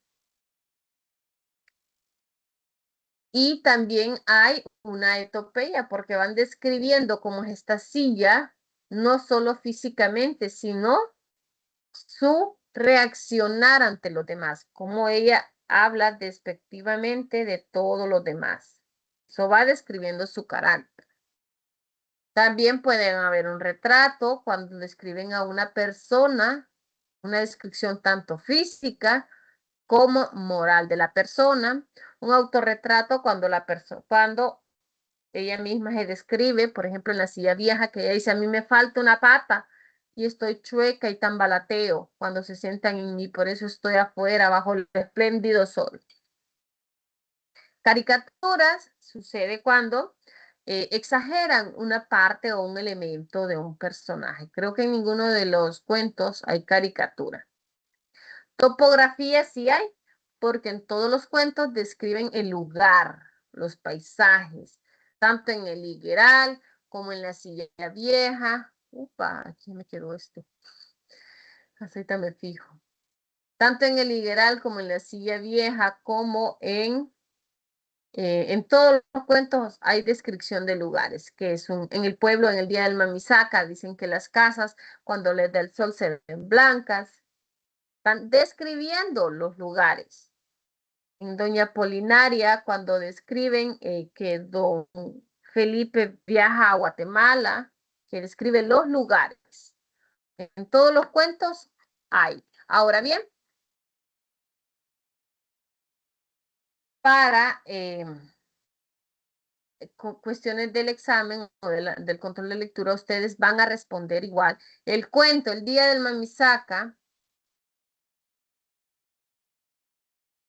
Y también hay una etopeya, porque van describiendo cómo es esta silla, no solo físicamente, sino su reaccionar ante los demás, cómo ella habla despectivamente de todos los demás. Eso va describiendo su carácter. También pueden haber un retrato cuando describen a una persona, una descripción tanto física como moral de la persona. Un autorretrato cuando cuando ella misma se describe, por ejemplo, en la silla vieja, que ella dice, a mí me falta una pata y estoy chueca y tambalateo cuando se sientan en mí, por eso estoy afuera bajo el espléndido sol. Caricaturas sucede cuando exageran una parte o un elemento de un personaje. Creo que en ninguno de los cuentos hay caricatura. Topografía sí hay, porque en todos los cuentos describen el lugar, los paisajes, tanto en el higueral como en la silla vieja. Upa, aquí me quedó esto. Ahorita me fijo. Tanto en el higueral como en la silla vieja, como en todos los cuentos hay descripción de lugares, que es en el pueblo, en el día del Mamisaca, dicen que las casas, cuando les da el sol, se ven blancas. Están describiendo los lugares. En Doña Polinaria, cuando describen que don Felipe viaja a Guatemala, que describe los lugares. En todos los cuentos hay. Ahora bien, para cuestiones del examen o del control de lectura, ustedes van a responder igual. El cuento, el día del Mamisaca,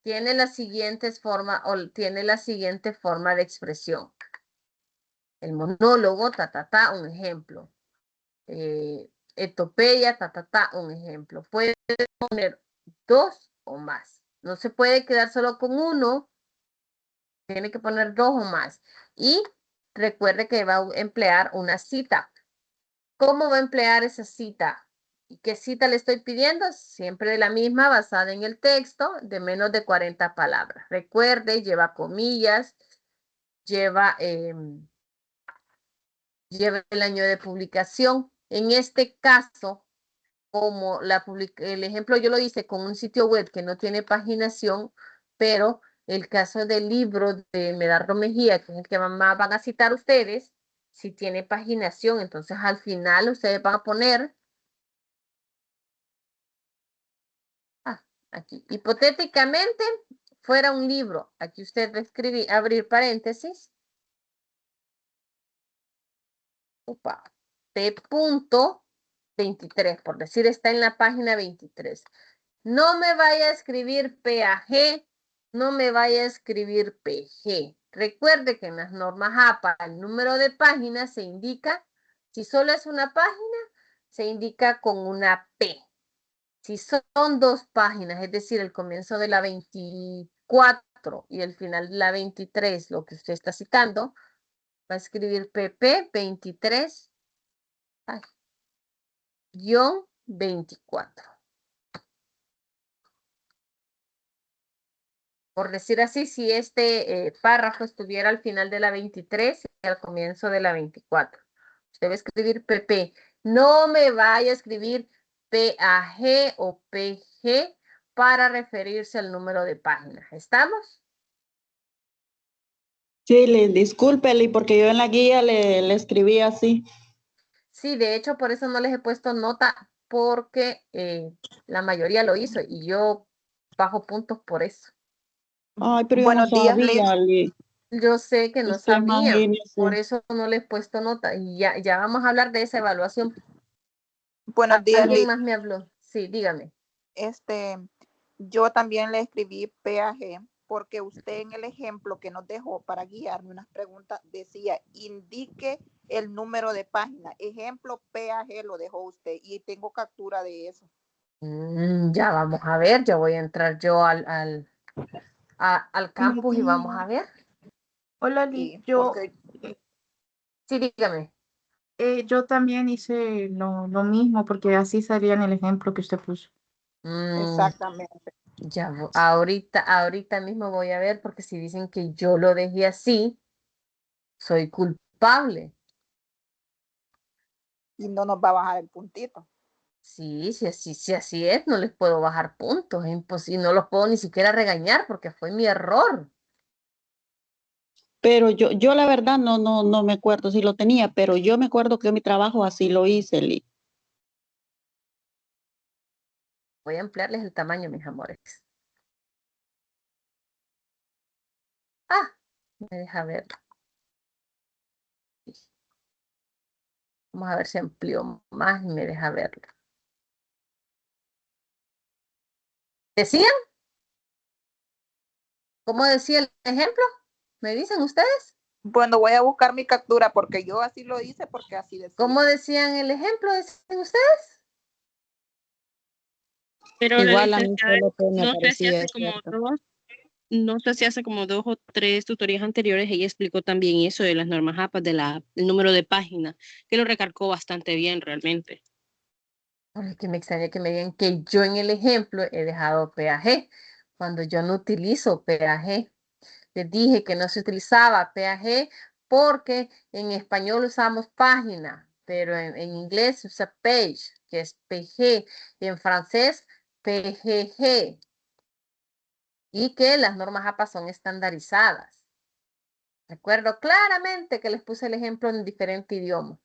tiene la siguiente forma de expresión. El monólogo, un ejemplo. Etopeya, un ejemplo. Puede poner dos o más. No se puede quedar solo con uno. Tiene que poner dos o más. Y recuerde que va a emplear una cita. ¿Cómo va a emplear esa cita? ¿Y qué cita le estoy pidiendo? Siempre de la misma, basada en el texto, de menos de 40 palabras. Recuerde, lleva comillas, lleva el año de publicación. En este caso, como el ejemplo yo lo hice con un sitio web que no tiene paginación, pero el caso del libro de Medardo Mejía, que es el que más van a citar ustedes, si tiene paginación, entonces al final ustedes van a poner aquí, hipotéticamente fuera un libro, aquí usted va a escribir, abrir paréntesis, P.23, por decir, está en la página 23. No me vaya a escribir PAG, no me vaya a escribir PG. Recuerde que en las normas APA el número de páginas se indica, si solo es una página, se indica con una P. Si son 2 páginas, es decir, el comienzo de la 24 y el final de la 23, lo que usted está citando, va a escribir PP 23 guión 24. Por decir así, si este párrafo estuviera al final de la 23 y al comienzo de la 24. Usted va a escribir PP. No me vaya a escribir PAG o PG para referirse al número de páginas. ¿Estamos? Sí, discúlpele, porque yo en la guía le escribí así. Sí, de hecho, por eso no les he puesto nota, porque la mayoría lo hizo y yo bajo puntos por eso. Ay, pero yo no Buenos días, Liz. sabía, Liz. Yo sé que no Es que sabían, imagínese. por eso no les he puesto nota. Y ya vamos a hablar de esa evaluación. Buenos días, ¿Alguien Liz. más me habló? Sí, dígame. Yo también le escribí PAG porque usted en el ejemplo que nos dejó para guiarme unas preguntas decía, indique el número de página. Ejemplo PAG lo dejó usted y tengo captura de eso. Ya vamos a ver, ya voy a entrar yo al campus y vamos a ver. Hola, Liz. Sí, porque Sí, dígame. Yo también hice lo mismo porque así salía en el ejemplo que usted puso. exactamente. Ya, ahorita mismo voy a ver, porque si dicen que yo lo dejé así, soy culpable. Y no nos va a bajar el puntito. Sí, si así es, no les puedo bajar puntos, es imposible, no los puedo ni siquiera regañar porque fue mi error. Pero yo la verdad no me acuerdo si lo tenía, pero yo me acuerdo que mi trabajo así lo hice, Liz. Voy a ampliarles el tamaño, mis amores. Me deja ver. Vamos a ver si amplío más y me deja verlo. ¿Decían? ¿Cómo decía el ejemplo? ¿Me dicen ustedes? Bueno, voy a buscar mi captura porque yo así lo hice porque así decía. ¿Cómo decían el ejemplo? ¿Dicen ustedes? Pero igual la a mí licenciada, solo me no sé si parecía hace como cierto. no sé si hace como 2 o 3 tutorías anteriores ella explicó también eso de las normas APA, del número de página, que lo recargó bastante bien realmente. Es que me extraña que me digan que yo en el ejemplo he dejado PAG, cuando yo no utilizo PAG. Les dije que no se utilizaba PAG porque en español usamos página, pero en inglés se usa page, que es PG, y en francés PGG, y que las normas APA son estandarizadas. Recuerdo claramente que les puse el ejemplo en diferente idioma.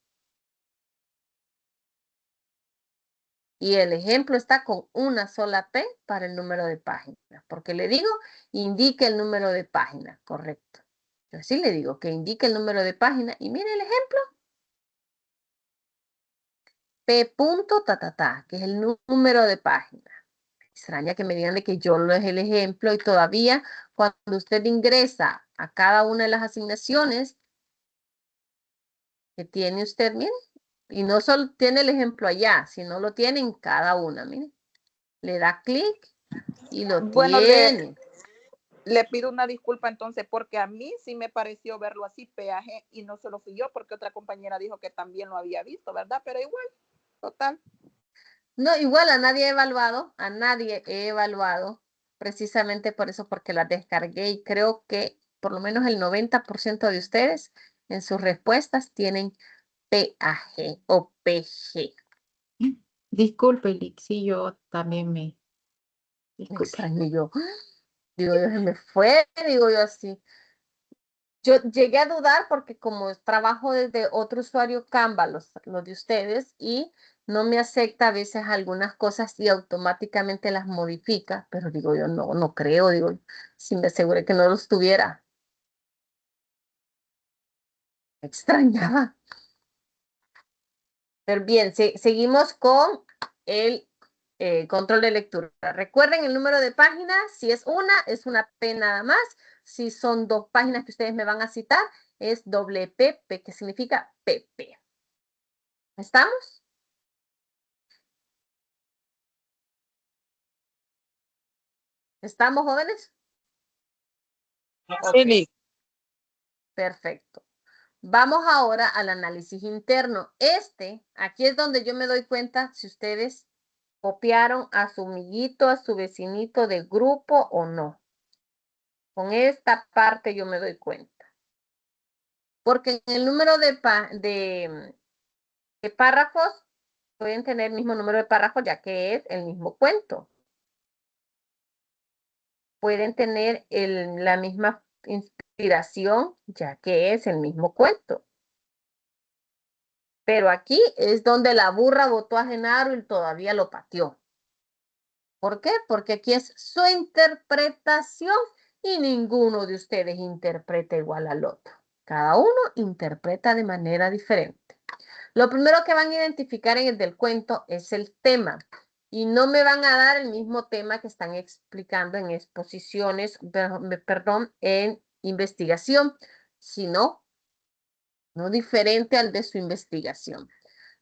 Y el ejemplo está con una sola P para el número de página, porque le digo, indique el número de página, correcto. Yo sí le digo que indique el número de página y mire el ejemplo. P. Que es el número de página. Extraña que me digan de que yo no es el ejemplo y todavía cuando usted ingresa a cada una de las asignaciones que tiene usted, mire, y no solo tiene el ejemplo allá, sino lo tiene en cada una, mire. Le da clic y lo Bueno, tiene. le pido una disculpa entonces porque a mí sí me pareció verlo así, peaje, y no se lo fui yo porque otra compañera dijo que también lo había visto, ¿verdad? Pero igual, total. No, igual a nadie he evaluado, precisamente por eso, porque las descargué y creo que por lo menos el 90% de ustedes en sus respuestas tienen PAG o PG. Disculpe, Liz, sí, yo también me Me disculpe. extraño yo. Digo yo, se me fue, digo yo así. Yo llegué a dudar porque como trabajo desde otro usuario Canva, los de ustedes, y no me acepta a veces algunas cosas y automáticamente las modifica, pero digo yo, no, no creo, digo, si me aseguré que no los tuviera. Me extrañaba. Pero bien, seguimos con el control de lectura. Recuerden el número de páginas, si es una P nada más. Si son 2 páginas que ustedes me van a citar, es doble P, que significa PP. ¿Estamos? ¿Estamos, jóvenes? Sí. Perfecto. Vamos ahora al análisis interno. Aquí es donde yo me doy cuenta si ustedes copiaron a su amiguito, a su vecinito de grupo o no. Con esta parte yo me doy cuenta. Porque en el número de párrafos pueden tener el mismo número de párrafos ya que es el mismo cuento. Pueden tener la misma inspiración ya que es el mismo cuento. Pero aquí es donde la burra botó a Genaro y todavía lo pateó. ¿Por qué? Porque aquí es su interpretación y ninguno de ustedes interpreta igual al otro. Cada uno interpreta de manera diferente. Lo primero que van a identificar en el del cuento es el tema. Y no me van a dar el mismo tema que están explicando en exposiciones, perdón, en investigación, sino no diferente al de su investigación.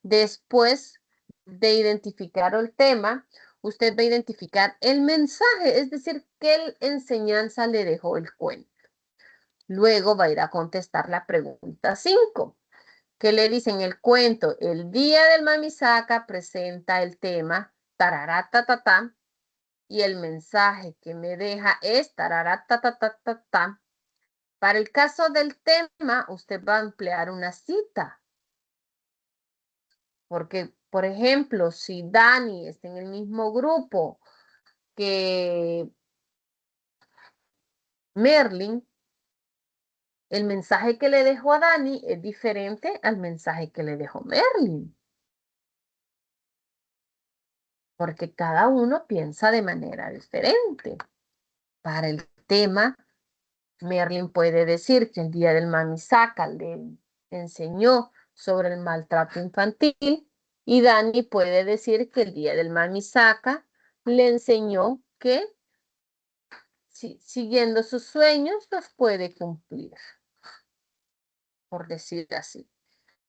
Después de identificar el tema, usted va a identificar el mensaje, es decir, qué enseñanza le dejó el cuento. Luego va a ir a contestar la pregunta 5, que le dicen el cuento, el día del Mamisaca presenta el tema, tararatatata, y el mensaje que me deja es tararatatata. Para el caso del tema, usted va a emplear una cita. Porque, por ejemplo, si Dani está en el mismo grupo que Merlin, el mensaje que le dejó a Dani es diferente al mensaje que le dejó Merlin. Porque cada uno piensa de manera diferente. Para el tema, Merlin puede decir que el día del Mamisaca le enseñó sobre el maltrato infantil y Dani puede decir que el día del Mamisaca le enseñó que siguiendo sus sueños los puede cumplir, por decir así.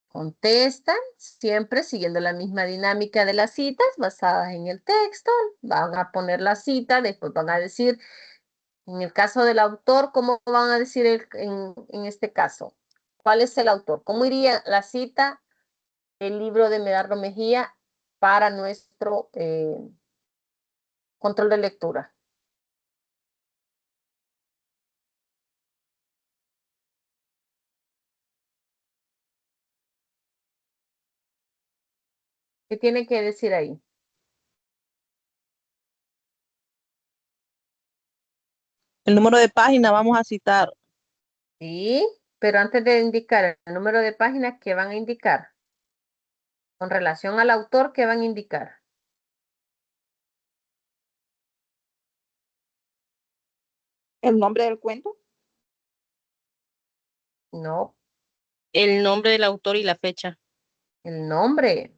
Contestan siempre siguiendo la misma dinámica de las citas basadas en el texto, van a poner la cita, después van a decir, en el caso del autor, ¿cómo van a decir en este caso? ¿Cuál es el autor? ¿Cómo iría la cita del libro de Medardo Mejía para nuestro control de lectura? ¿Qué tiene que decir ahí? El número de página vamos a citar. Sí, pero antes de indicar el número de páginas, ¿qué van a indicar? Con relación al autor, ¿qué van a indicar? ¿El nombre del cuento? No, El nombre del autor y la fecha. el nombre.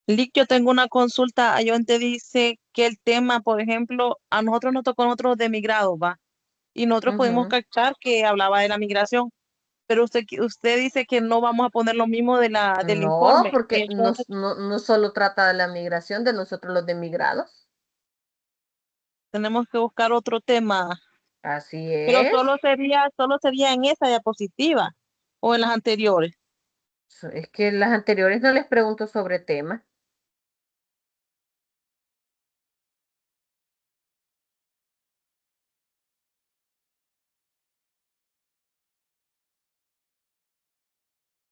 Lick, yo tengo una consulta. Ayonte dice que el tema, por ejemplo, a nosotros nos tocó otro de migrado, ¿va? Y nosotros pudimos cachar que hablaba de la migración. Pero usted dice que no vamos a poner lo mismo del No, informe. porque Entonces, no solo trata de la migración de nosotros los demigrados. tenemos que buscar otro tema. Así Pero es. solo sería en esa diapositiva o en las anteriores. Es que las anteriores no les pregunto sobre temas.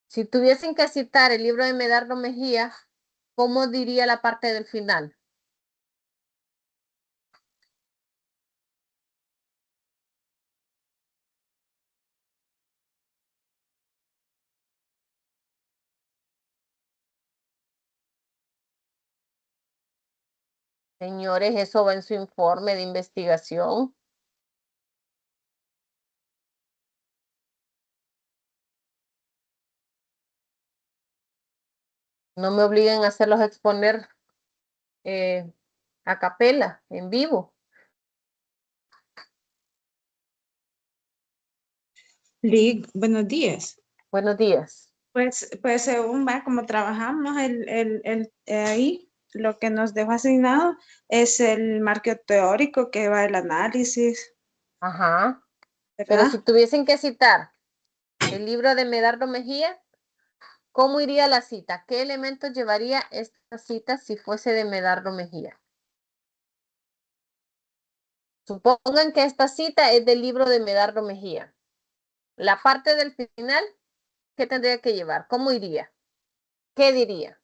Si tuviesen que citar el libro de Medardo Mejía, ¿cómo diría la parte del final? Señores, eso va en su informe de investigación. No me obliguen a hacerlos exponer a capela, en vivo. Buenos días. Buenos días. Pues según va, como trabajamos ahí, lo que nos dejó asignado es el marco teórico que va el análisis. Ajá. ¿Verdad? Pero si tuviesen que citar el libro de Medardo Mejía, ¿cómo iría la cita? ¿Qué elementos llevaría esta cita si fuese de Medardo Mejía? Supongan que esta cita es del libro de Medardo Mejía. La parte del final, ¿qué tendría que llevar? ¿Cómo iría? ¿Qué diría?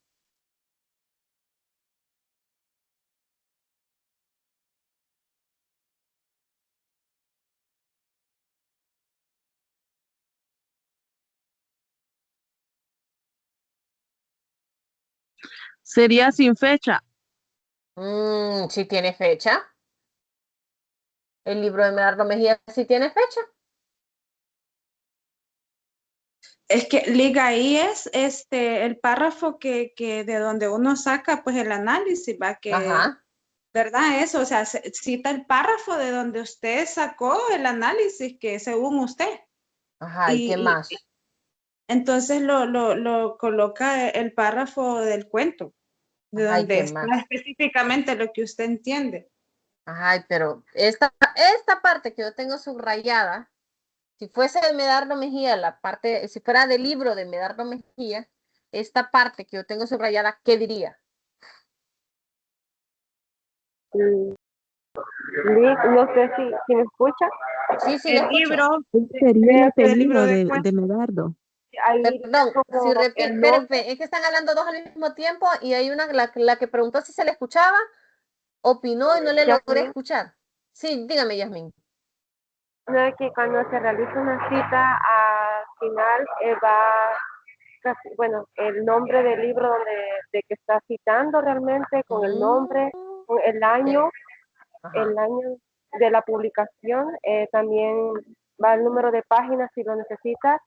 Sería sin fecha. Sí tiene fecha. El libro de Medardo Mejía sí tiene fecha. Es que liga ahí es el párrafo que de donde uno saca pues el análisis, va que, Ajá. ¿verdad? Eso, o sea, cita el párrafo de donde usted sacó el análisis que según usted. Ajá, ¿y qué más? Entonces lo coloca el párrafo del cuento, de Ajá, ¿y donde qué está más? específicamente lo que usted entiende. Ajá, pero esta parte que yo tengo subrayada, si fuese de Medardo Mejía, la parte, si fuera del libro de Medardo Mejía, esta parte que yo tengo subrayada, ¿qué diría? No sé si me escucha. Sí, le escucho. Libro sería el libro de Medardo. Ahí Perdón, como si repite, el nombre, es que están hablando dos al mismo tiempo y hay una, la que preguntó si se le escuchaba, opinó y no le logré Yasmín, escuchar. Sí, dígame, Yasmín. no, que cuando se realiza una cita, al final va, bueno, el nombre del libro de que está citando realmente, con el nombre, con el año, el año de la publicación, también va el número de páginas si lo necesita,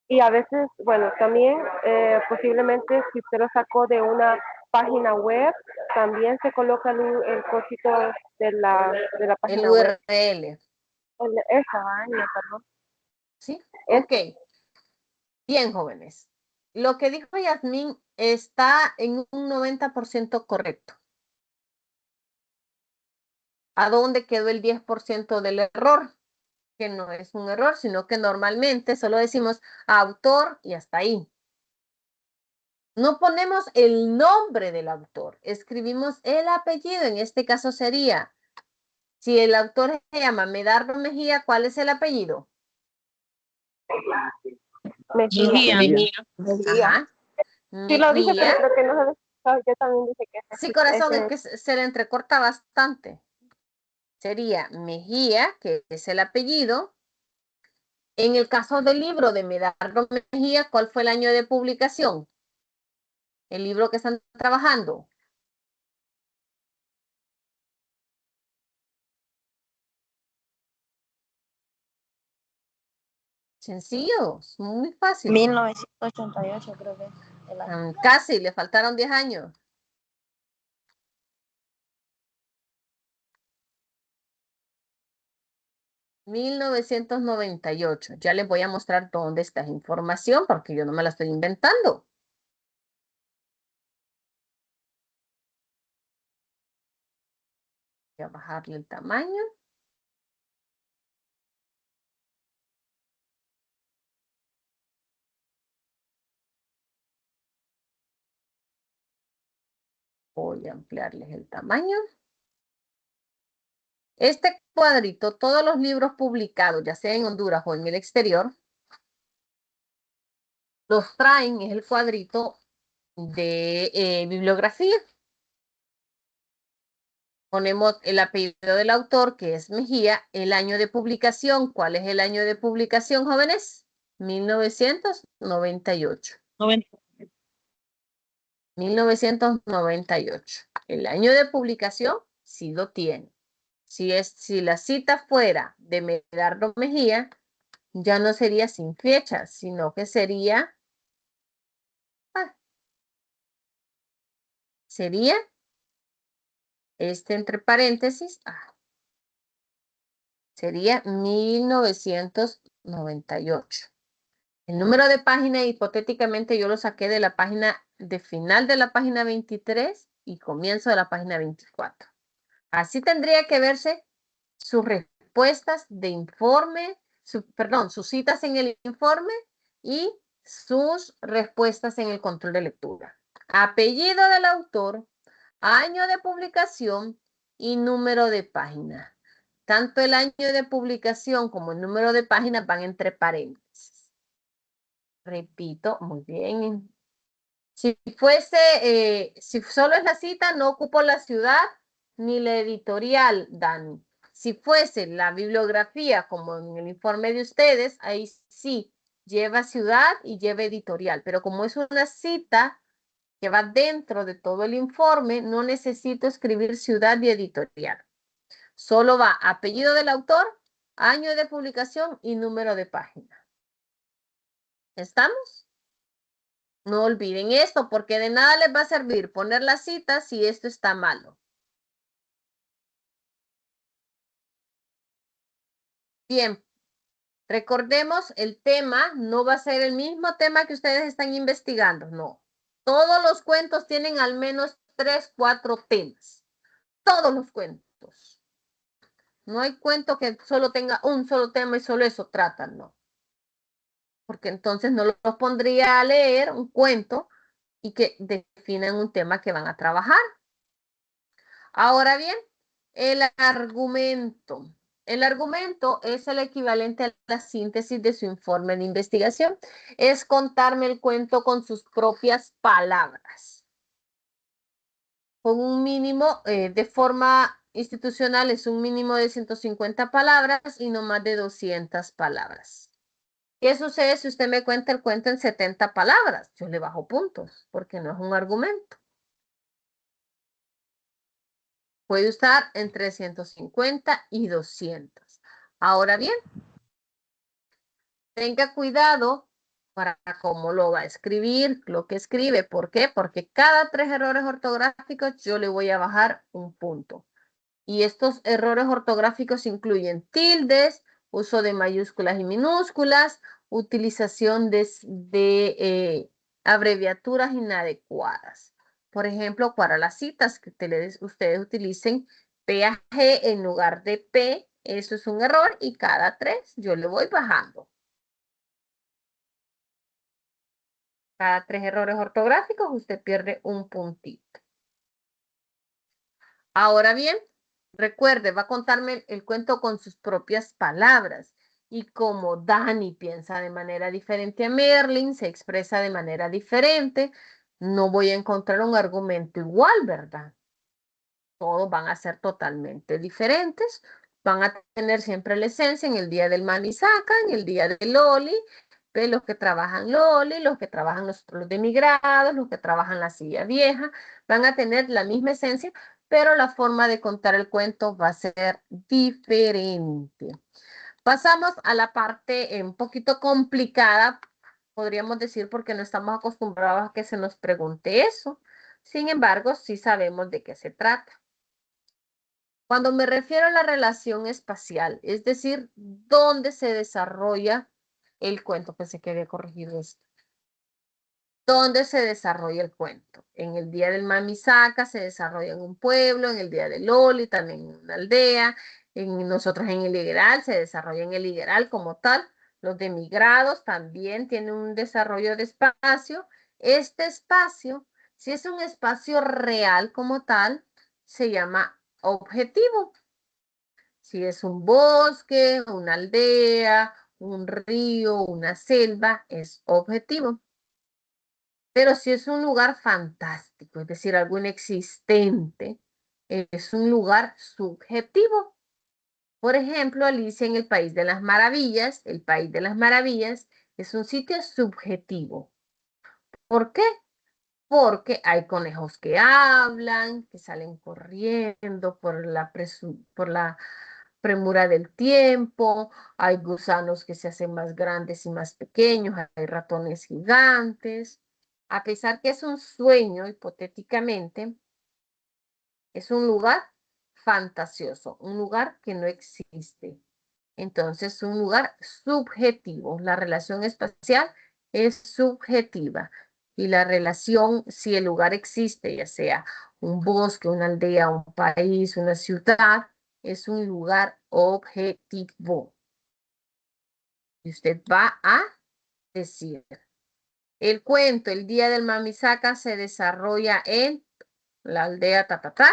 y a veces, bueno, también posiblemente si usted lo sacó de una página web, también se coloca el cosito de la página el web. URL. Esa vaina, perdón. ¿Sí? Ok. Bien, jóvenes. Lo que dijo Yasmín está en un 90% correcto. ¿A dónde quedó el 10% del error? Que no es un error, sino que normalmente solo decimos autor y hasta ahí. No ponemos el nombre del autor, escribimos el apellido. En este caso sería, si el autor se llama Medardo Mejía, ¿cuál es el apellido? Mejía. Ajá. Sí lo dije, Mejía. pero creo que no se lo yo también dije que Sí, corazón, es que se le entrecorta bastante. Sería Mejía, que es el apellido. En el caso del libro de Medardo Mejía, ¿cuál fue el año de publicación? El libro que están trabajando. Sencillo, muy fácil. 1988 creo que es el año. Casi, le faltaron 10 años. $1998. Ya les voy a mostrar dónde está esa información porque yo no me la estoy inventando. Voy a bajarle el tamaño. Voy a ampliarles el tamaño. Este cuadrito, todos los libros publicados, ya sea en Honduras o en el exterior, los traen, es el cuadrito de bibliografía. Ponemos el apellido del autor, que es Mejía, el año de publicación. ¿Cuál es el año de publicación, jóvenes? 1998. 1998. El año de publicación sí lo tiene. Si la cita fuera de Medardo Mejía, ya no sería sin fecha, sino que sería entre paréntesis, sería 1998. El número de página, hipotéticamente, yo lo saqué de la página, de final de la página 23 y comienzo de la página 24. Así tendría que verse sus respuestas de informe, sus citas en el informe y sus respuestas en el control de lectura. Apellido del autor, año de publicación y número de página. Tanto el año de publicación como el número de páginas van entre paréntesis. Repito, muy bien. Si solo es la cita, no ocupo la ciudad ni la editorial, Dani. Si fuese la bibliografía, como en el informe de ustedes, ahí sí, lleva ciudad y lleva editorial. Pero como es una cita que va dentro de todo el informe, no necesito escribir ciudad y editorial. Solo va apellido del autor, año de publicación y número de página. ¿Estamos? No olviden esto, porque de nada les va a servir poner la cita si esto está malo. Bien, recordemos, el tema no va a ser el mismo tema que ustedes están investigando, no. Todos los cuentos tienen al menos 3, 4 temas. Todos los cuentos. No hay cuento que solo tenga un solo tema y solo eso tratan, no. Porque entonces no los pondría a leer un cuento y que definan un tema que van a trabajar. Ahora bien, el argumento. El argumento es el equivalente a la síntesis de su informe de investigación. Es contarme el cuento con sus propias palabras. Con un mínimo, de forma institucional, es un mínimo de 150 palabras y no más de 200 palabras. ¿Qué sucede si usted me cuenta el cuento en 70 palabras? Yo le bajo puntos, porque no es un argumento. Puede usar entre 150 y 200. Ahora bien, tenga cuidado para cómo lo va a escribir, lo que escribe. ¿Por qué? Porque cada 3 errores ortográficos yo le voy a bajar un punto. Y estos errores ortográficos incluyen tildes, uso de mayúsculas y minúsculas, utilización de abreviaturas inadecuadas. Por ejemplo, para las citas que ustedes utilicen PAG en lugar de P, eso es un error y cada 3 yo le voy bajando. Cada 3 errores ortográficos usted pierde un puntito. Ahora bien, recuerde, va a contarme el cuento con sus propias palabras. Y como Dani piensa de manera diferente a Merlin, se expresa de manera diferente, no voy a encontrar un argumento igual, ¿verdad? Todos van a ser totalmente diferentes. Van a tener siempre la esencia en el día del Manisaca, en el día del Loli, ¿ve? Los que trabajan Loli, los que trabajan los de migrados, los que trabajan la silla vieja, van a tener la misma esencia, pero la forma de contar el cuento va a ser diferente. Pasamos a la parte un poquito complicada, podríamos decir, porque no estamos acostumbrados a que se nos pregunte eso. Sin embargo, sí sabemos de qué se trata. Cuando me refiero a la relación espacial, es decir, ¿dónde se desarrolla el cuento? Pensé que había corregido esto. ¿Dónde se desarrolla el cuento? En el día del Mamisaca se desarrolla en un pueblo, en el día del Loli también en una aldea, nosotros en el Higueral se desarrolla en el Higueral como tal. Los de migrados también tienen un desarrollo de espacio. Este espacio, si es un espacio real como tal, se llama objetivo. Si es un bosque, una aldea, un río, una selva, es objetivo. Pero si es un lugar fantástico, es decir, algo inexistente, es un lugar subjetivo. Por ejemplo, Alicia en el País de las Maravillas, el País de las Maravillas es un sitio subjetivo. ¿Por qué? Porque hay conejos que hablan, que salen corriendo por la premura del tiempo, hay gusanos que se hacen más grandes y más pequeños, hay ratones gigantes. A pesar que es un sueño, hipotéticamente, es un lugar fantasioso, un lugar que no existe. Entonces, un lugar subjetivo. La relación espacial es subjetiva. Y la relación, si el lugar existe, ya sea un bosque, una aldea, un país, una ciudad, es un lugar objetivo. Y usted va a decir, el cuento, el día del Mamisaca se desarrolla en la aldea Tatatá,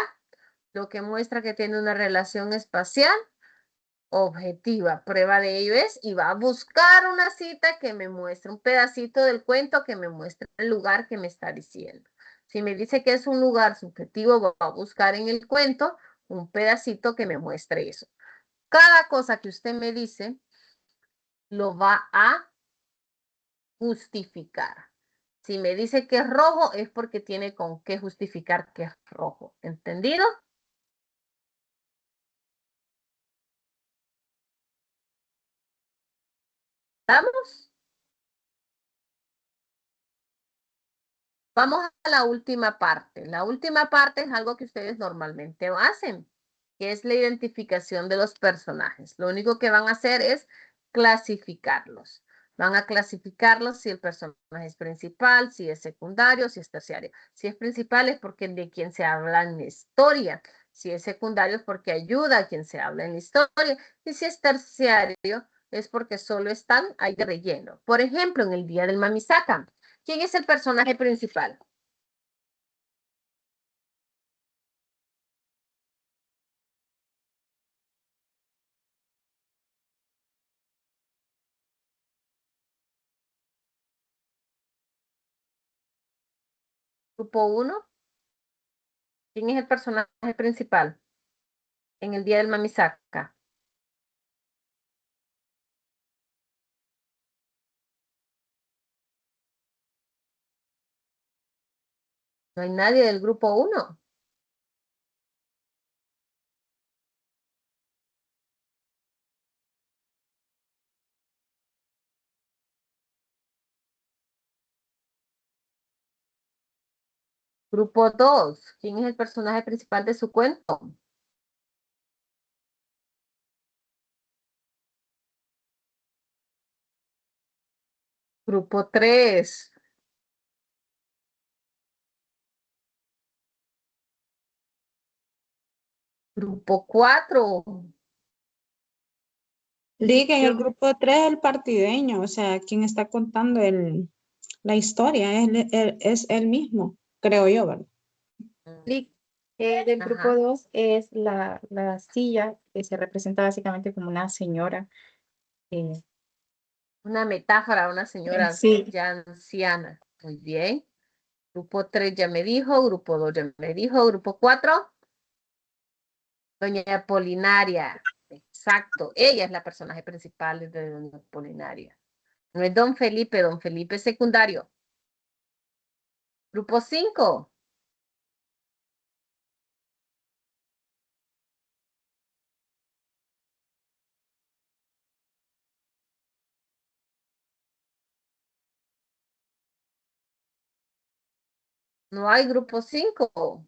lo que muestra que tiene una relación espacial objetiva. Prueba de ello es, y va a buscar una cita que me muestre un pedacito del cuento que me muestre el lugar que me está diciendo. Si me dice que es un lugar subjetivo, va a buscar en el cuento un pedacito que me muestre eso. Cada cosa que usted me dice, lo va a justificar. Si me dice que es rojo, es porque tiene con qué justificar que es rojo. ¿Entendido? ¿Estamos? Vamos a la última parte. La última parte es algo que ustedes normalmente hacen, que es la identificación de los personajes. Lo único que van a hacer es clasificarlos. Van a clasificarlos si el personaje es principal, si es secundario, si es terciario. Si es principal es porque de quien se habla en la historia. Si es secundario es porque ayuda a quien se habla en la historia. Y si es terciario es porque solo están ahí de relleno. Por ejemplo, en el día del Mamisaca, ¿quién es el personaje principal? Grupo 1. ¿Quién es el personaje principal en el día del Mamisaca? No hay nadie del grupo 1. Grupo 2. ¿Quién es el personaje principal de su cuento? Grupo 3. Grupo 4. Diga, en el grupo 3 el partideño, o sea, quien está contando la historia es él mismo, creo yo, ¿verdad? Del grupo 2 es la silla que se representa básicamente como una señora. Una metáfora, una señora Sí. ya anciana. Muy bien. Grupo 3 ya me dijo, grupo 2 ya me dijo, grupo 4. Doña Apolinaria. Exacto. Ella es la personaje principal de Doña Apolinaria. No es Don Felipe es secundario. Grupo 5. No hay grupo 5.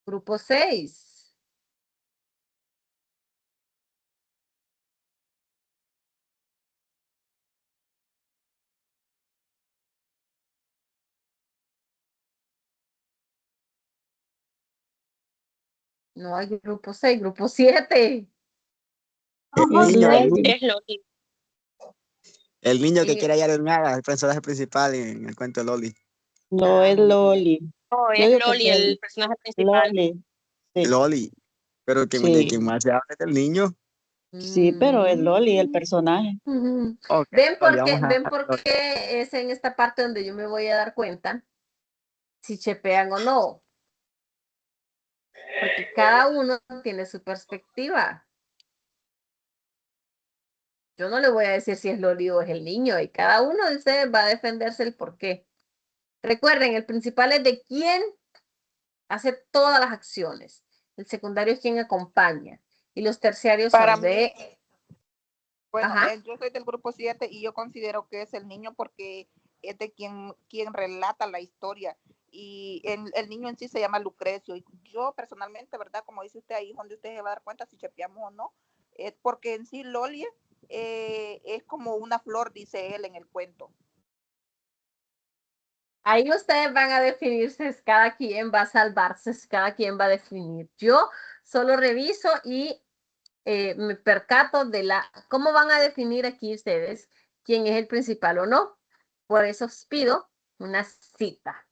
Grupo 6. No hay grupo 6. Grupo 7. Es Loli. El niño que quiere hallar el maga, el personaje principal en el cuento de Loli. No, es Loli. No, Yo es digo que Loli es el personaje principal. Loli. Sí. Loli. Pero que Sí. de quien más se habla es del niño. Sí, pero el Loli, el personaje. Ok, ¿Ven Loli, ven por qué es en esta parte donde yo me voy a dar cuenta si chepean o no? Porque cada uno tiene su perspectiva. Yo no le voy a decir si es Loli o es el niño, y cada uno de ustedes va a defenderse el por qué. Recuerden, el principal es de quién hace todas las acciones. El secundario es quien acompaña. Y los terciarios Para son de... Bueno, yo soy del grupo 7 y yo considero que es el niño porque es de quien relata la historia. Y el niño en sí se llama Lucrecio. Y yo personalmente, ¿verdad? Como dice usted ahí, donde usted se va a dar cuenta si chepeamos o no, es porque en sí Loli es como una flor, dice él en el cuento. Ahí ustedes van a definirse, cada quien va a salvarse, cada quien va a definir. Yo solo reviso y me percato de cómo van a definir aquí ustedes quién es el principal o no. Por eso os pido una cita.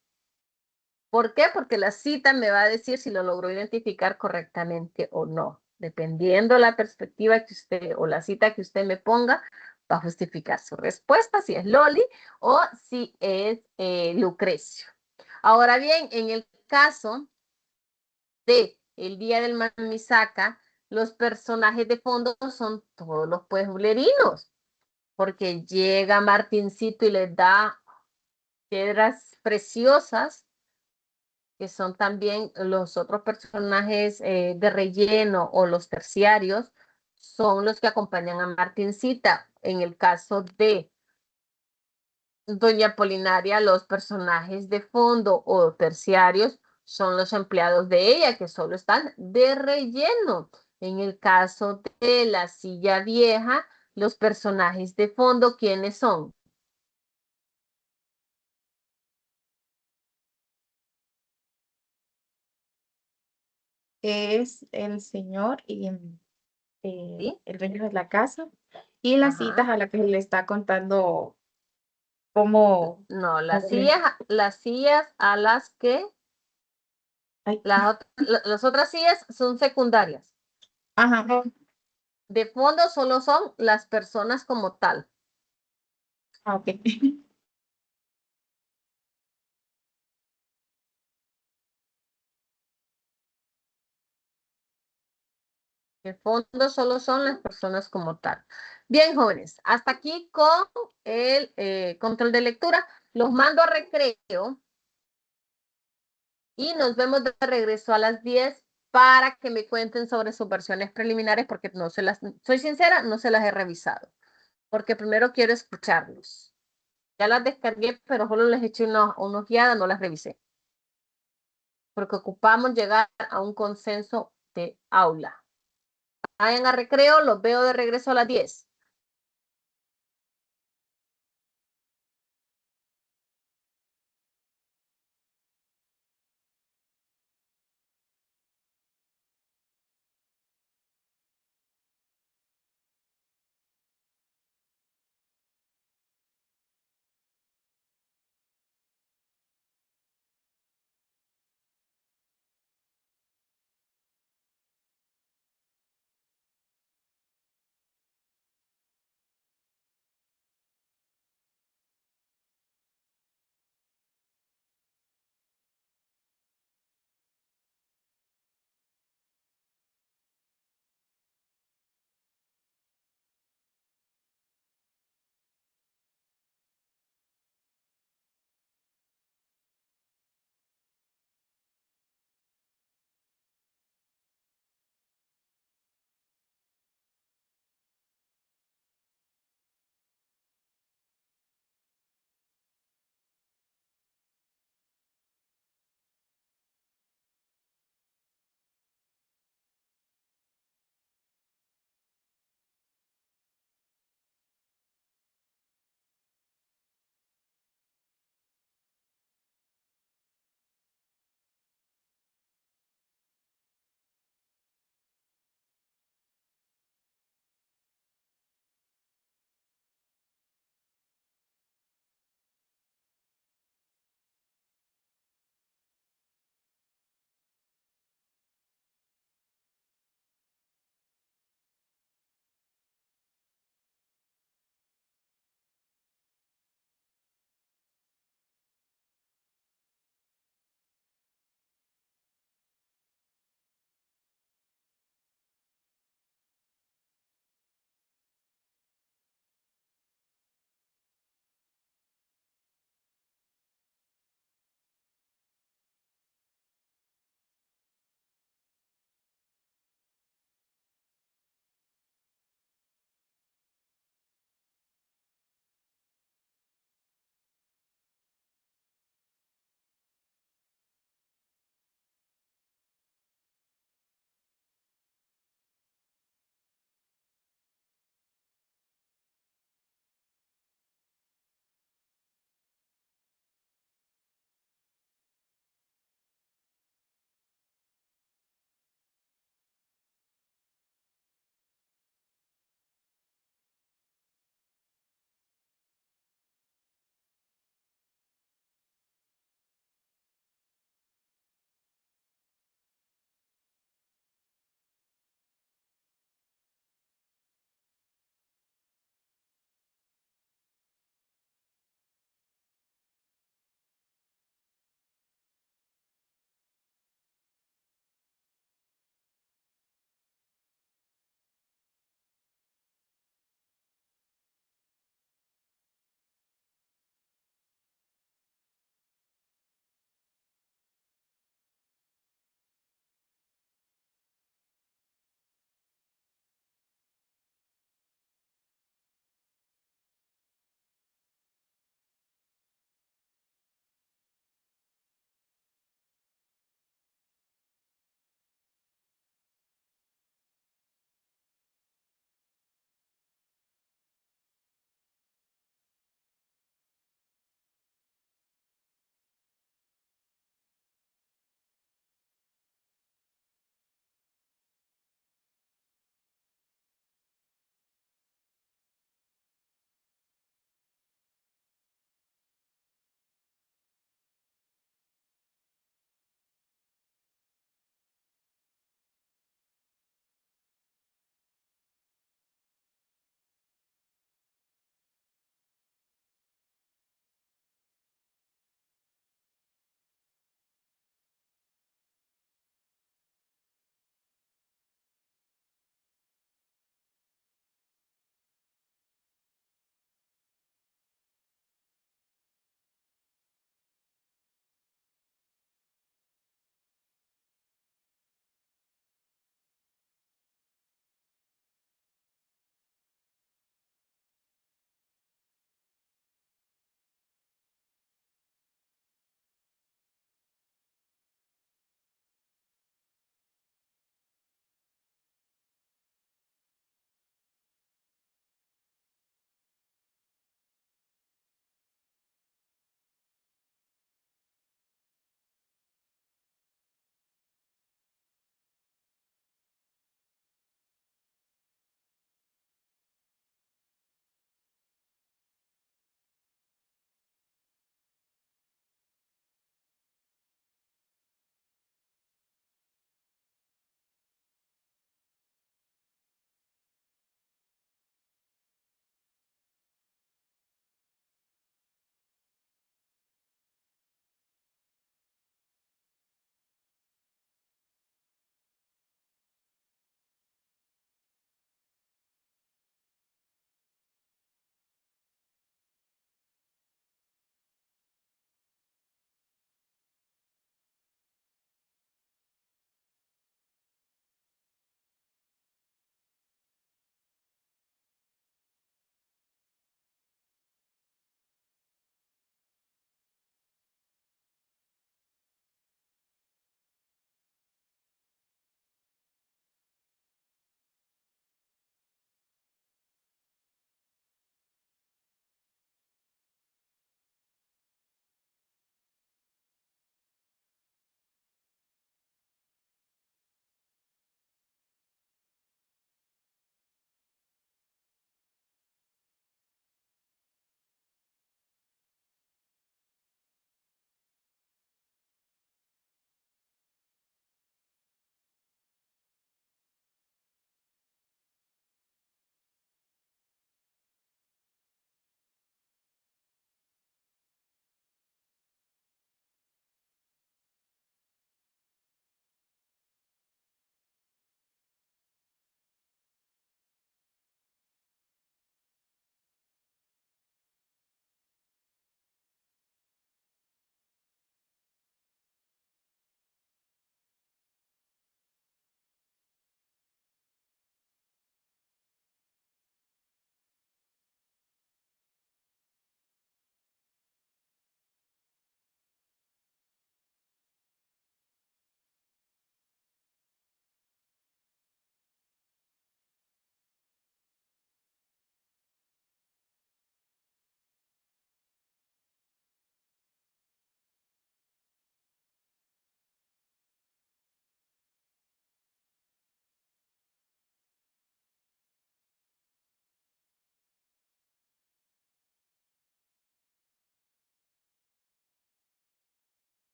¿Por qué? Porque la cita me va a decir si lo logró identificar correctamente o no. Dependiendo la perspectiva que usted o la cita que usted me ponga, va a justificar su respuesta, si es Loli o si es Lucrecio. Ahora bien, en el caso de El Día del Mamisaca, los personajes de fondo son todos los pueblerinos, porque llega Martincito y les da piedras preciosas, que son también los otros personajes de relleno o los terciarios, son los que acompañan a Martincita. En el caso de Doña Polinaria, los personajes de fondo o terciarios son los empleados de ella, que solo están de relleno. En el caso de La Silla Vieja, los personajes de fondo, ¿quiénes son? Es el señor y el dueño de la casa y las citas a las que le está contando cómo... No, las sillas a las que las otras sillas son secundarias. Ajá. De fondo solo son las personas como tal. Ok. De fondo solo son las personas como tal. Bien, jóvenes, hasta aquí con el control de lectura. Los mando a recreo y nos vemos de regreso a las 10 para que me cuenten sobre sus versiones preliminares, porque no se las, soy sincera, no se las he revisado, porque primero quiero escucharlos. Ya las descargué, pero solo les eché una ojeada, no las revisé. Porque ocupamos llegar a un consenso de aula. Vayan a recreo, los veo de regreso a las 10.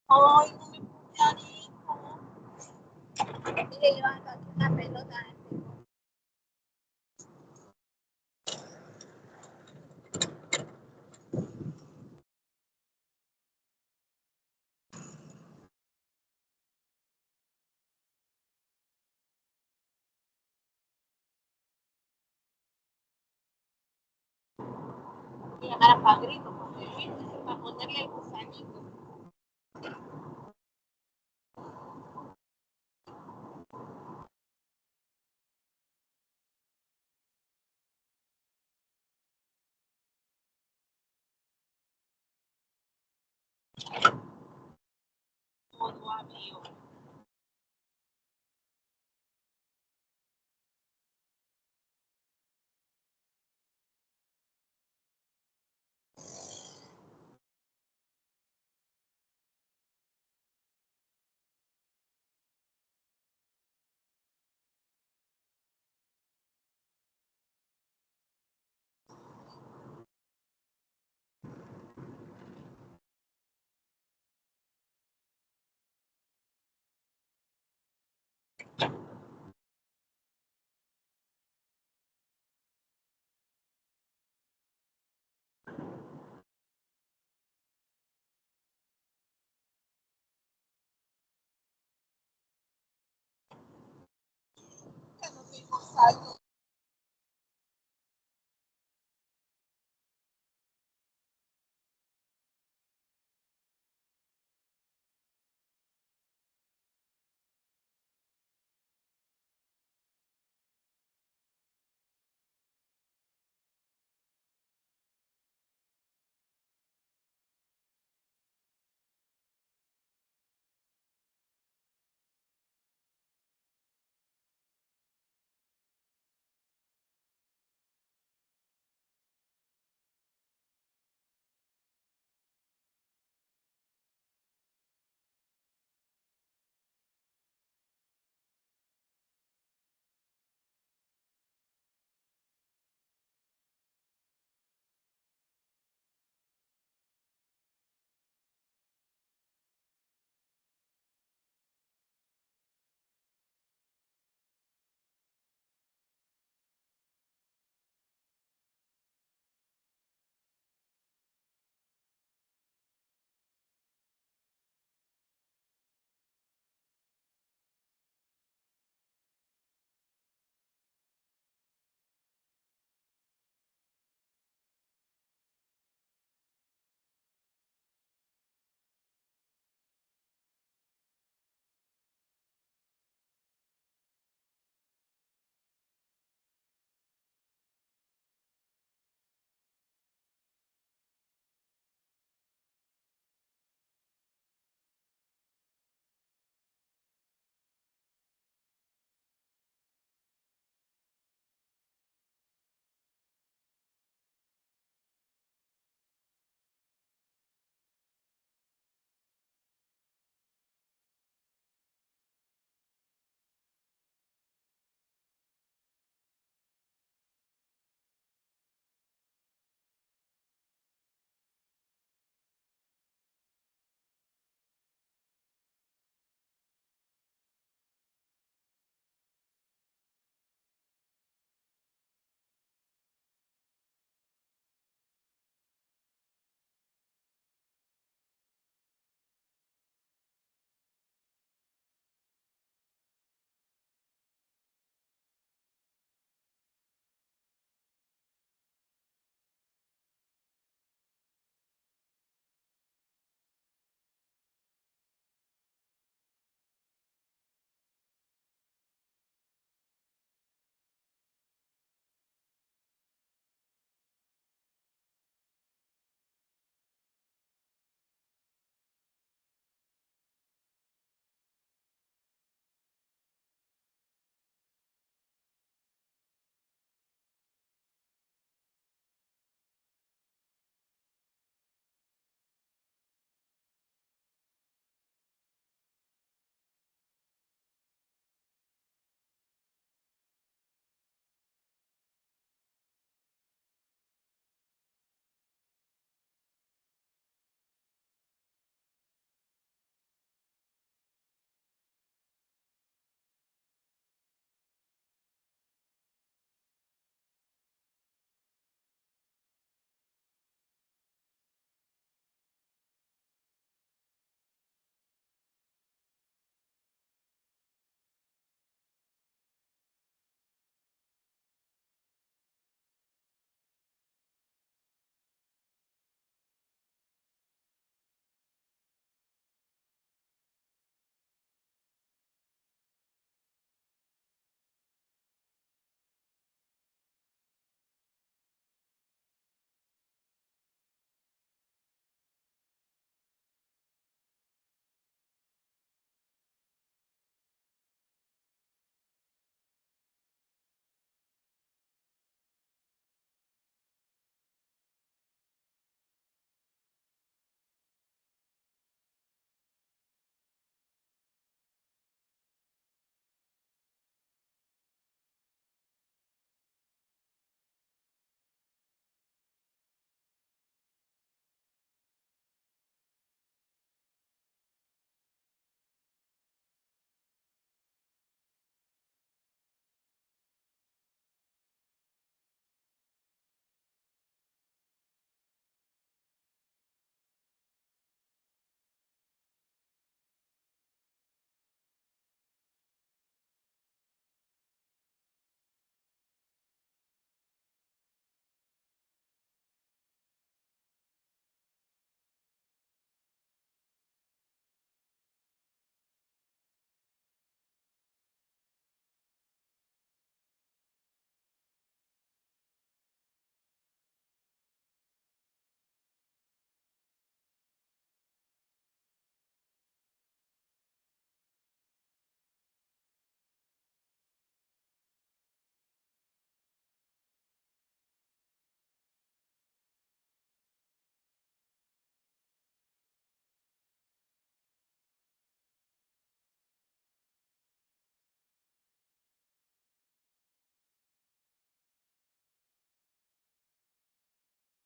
Ay, no me puse mire, yo ando aquí una pelota. Voy a llamar a Padrito para ponerle el gusanito. Todo abrió. Que no tengo saldo.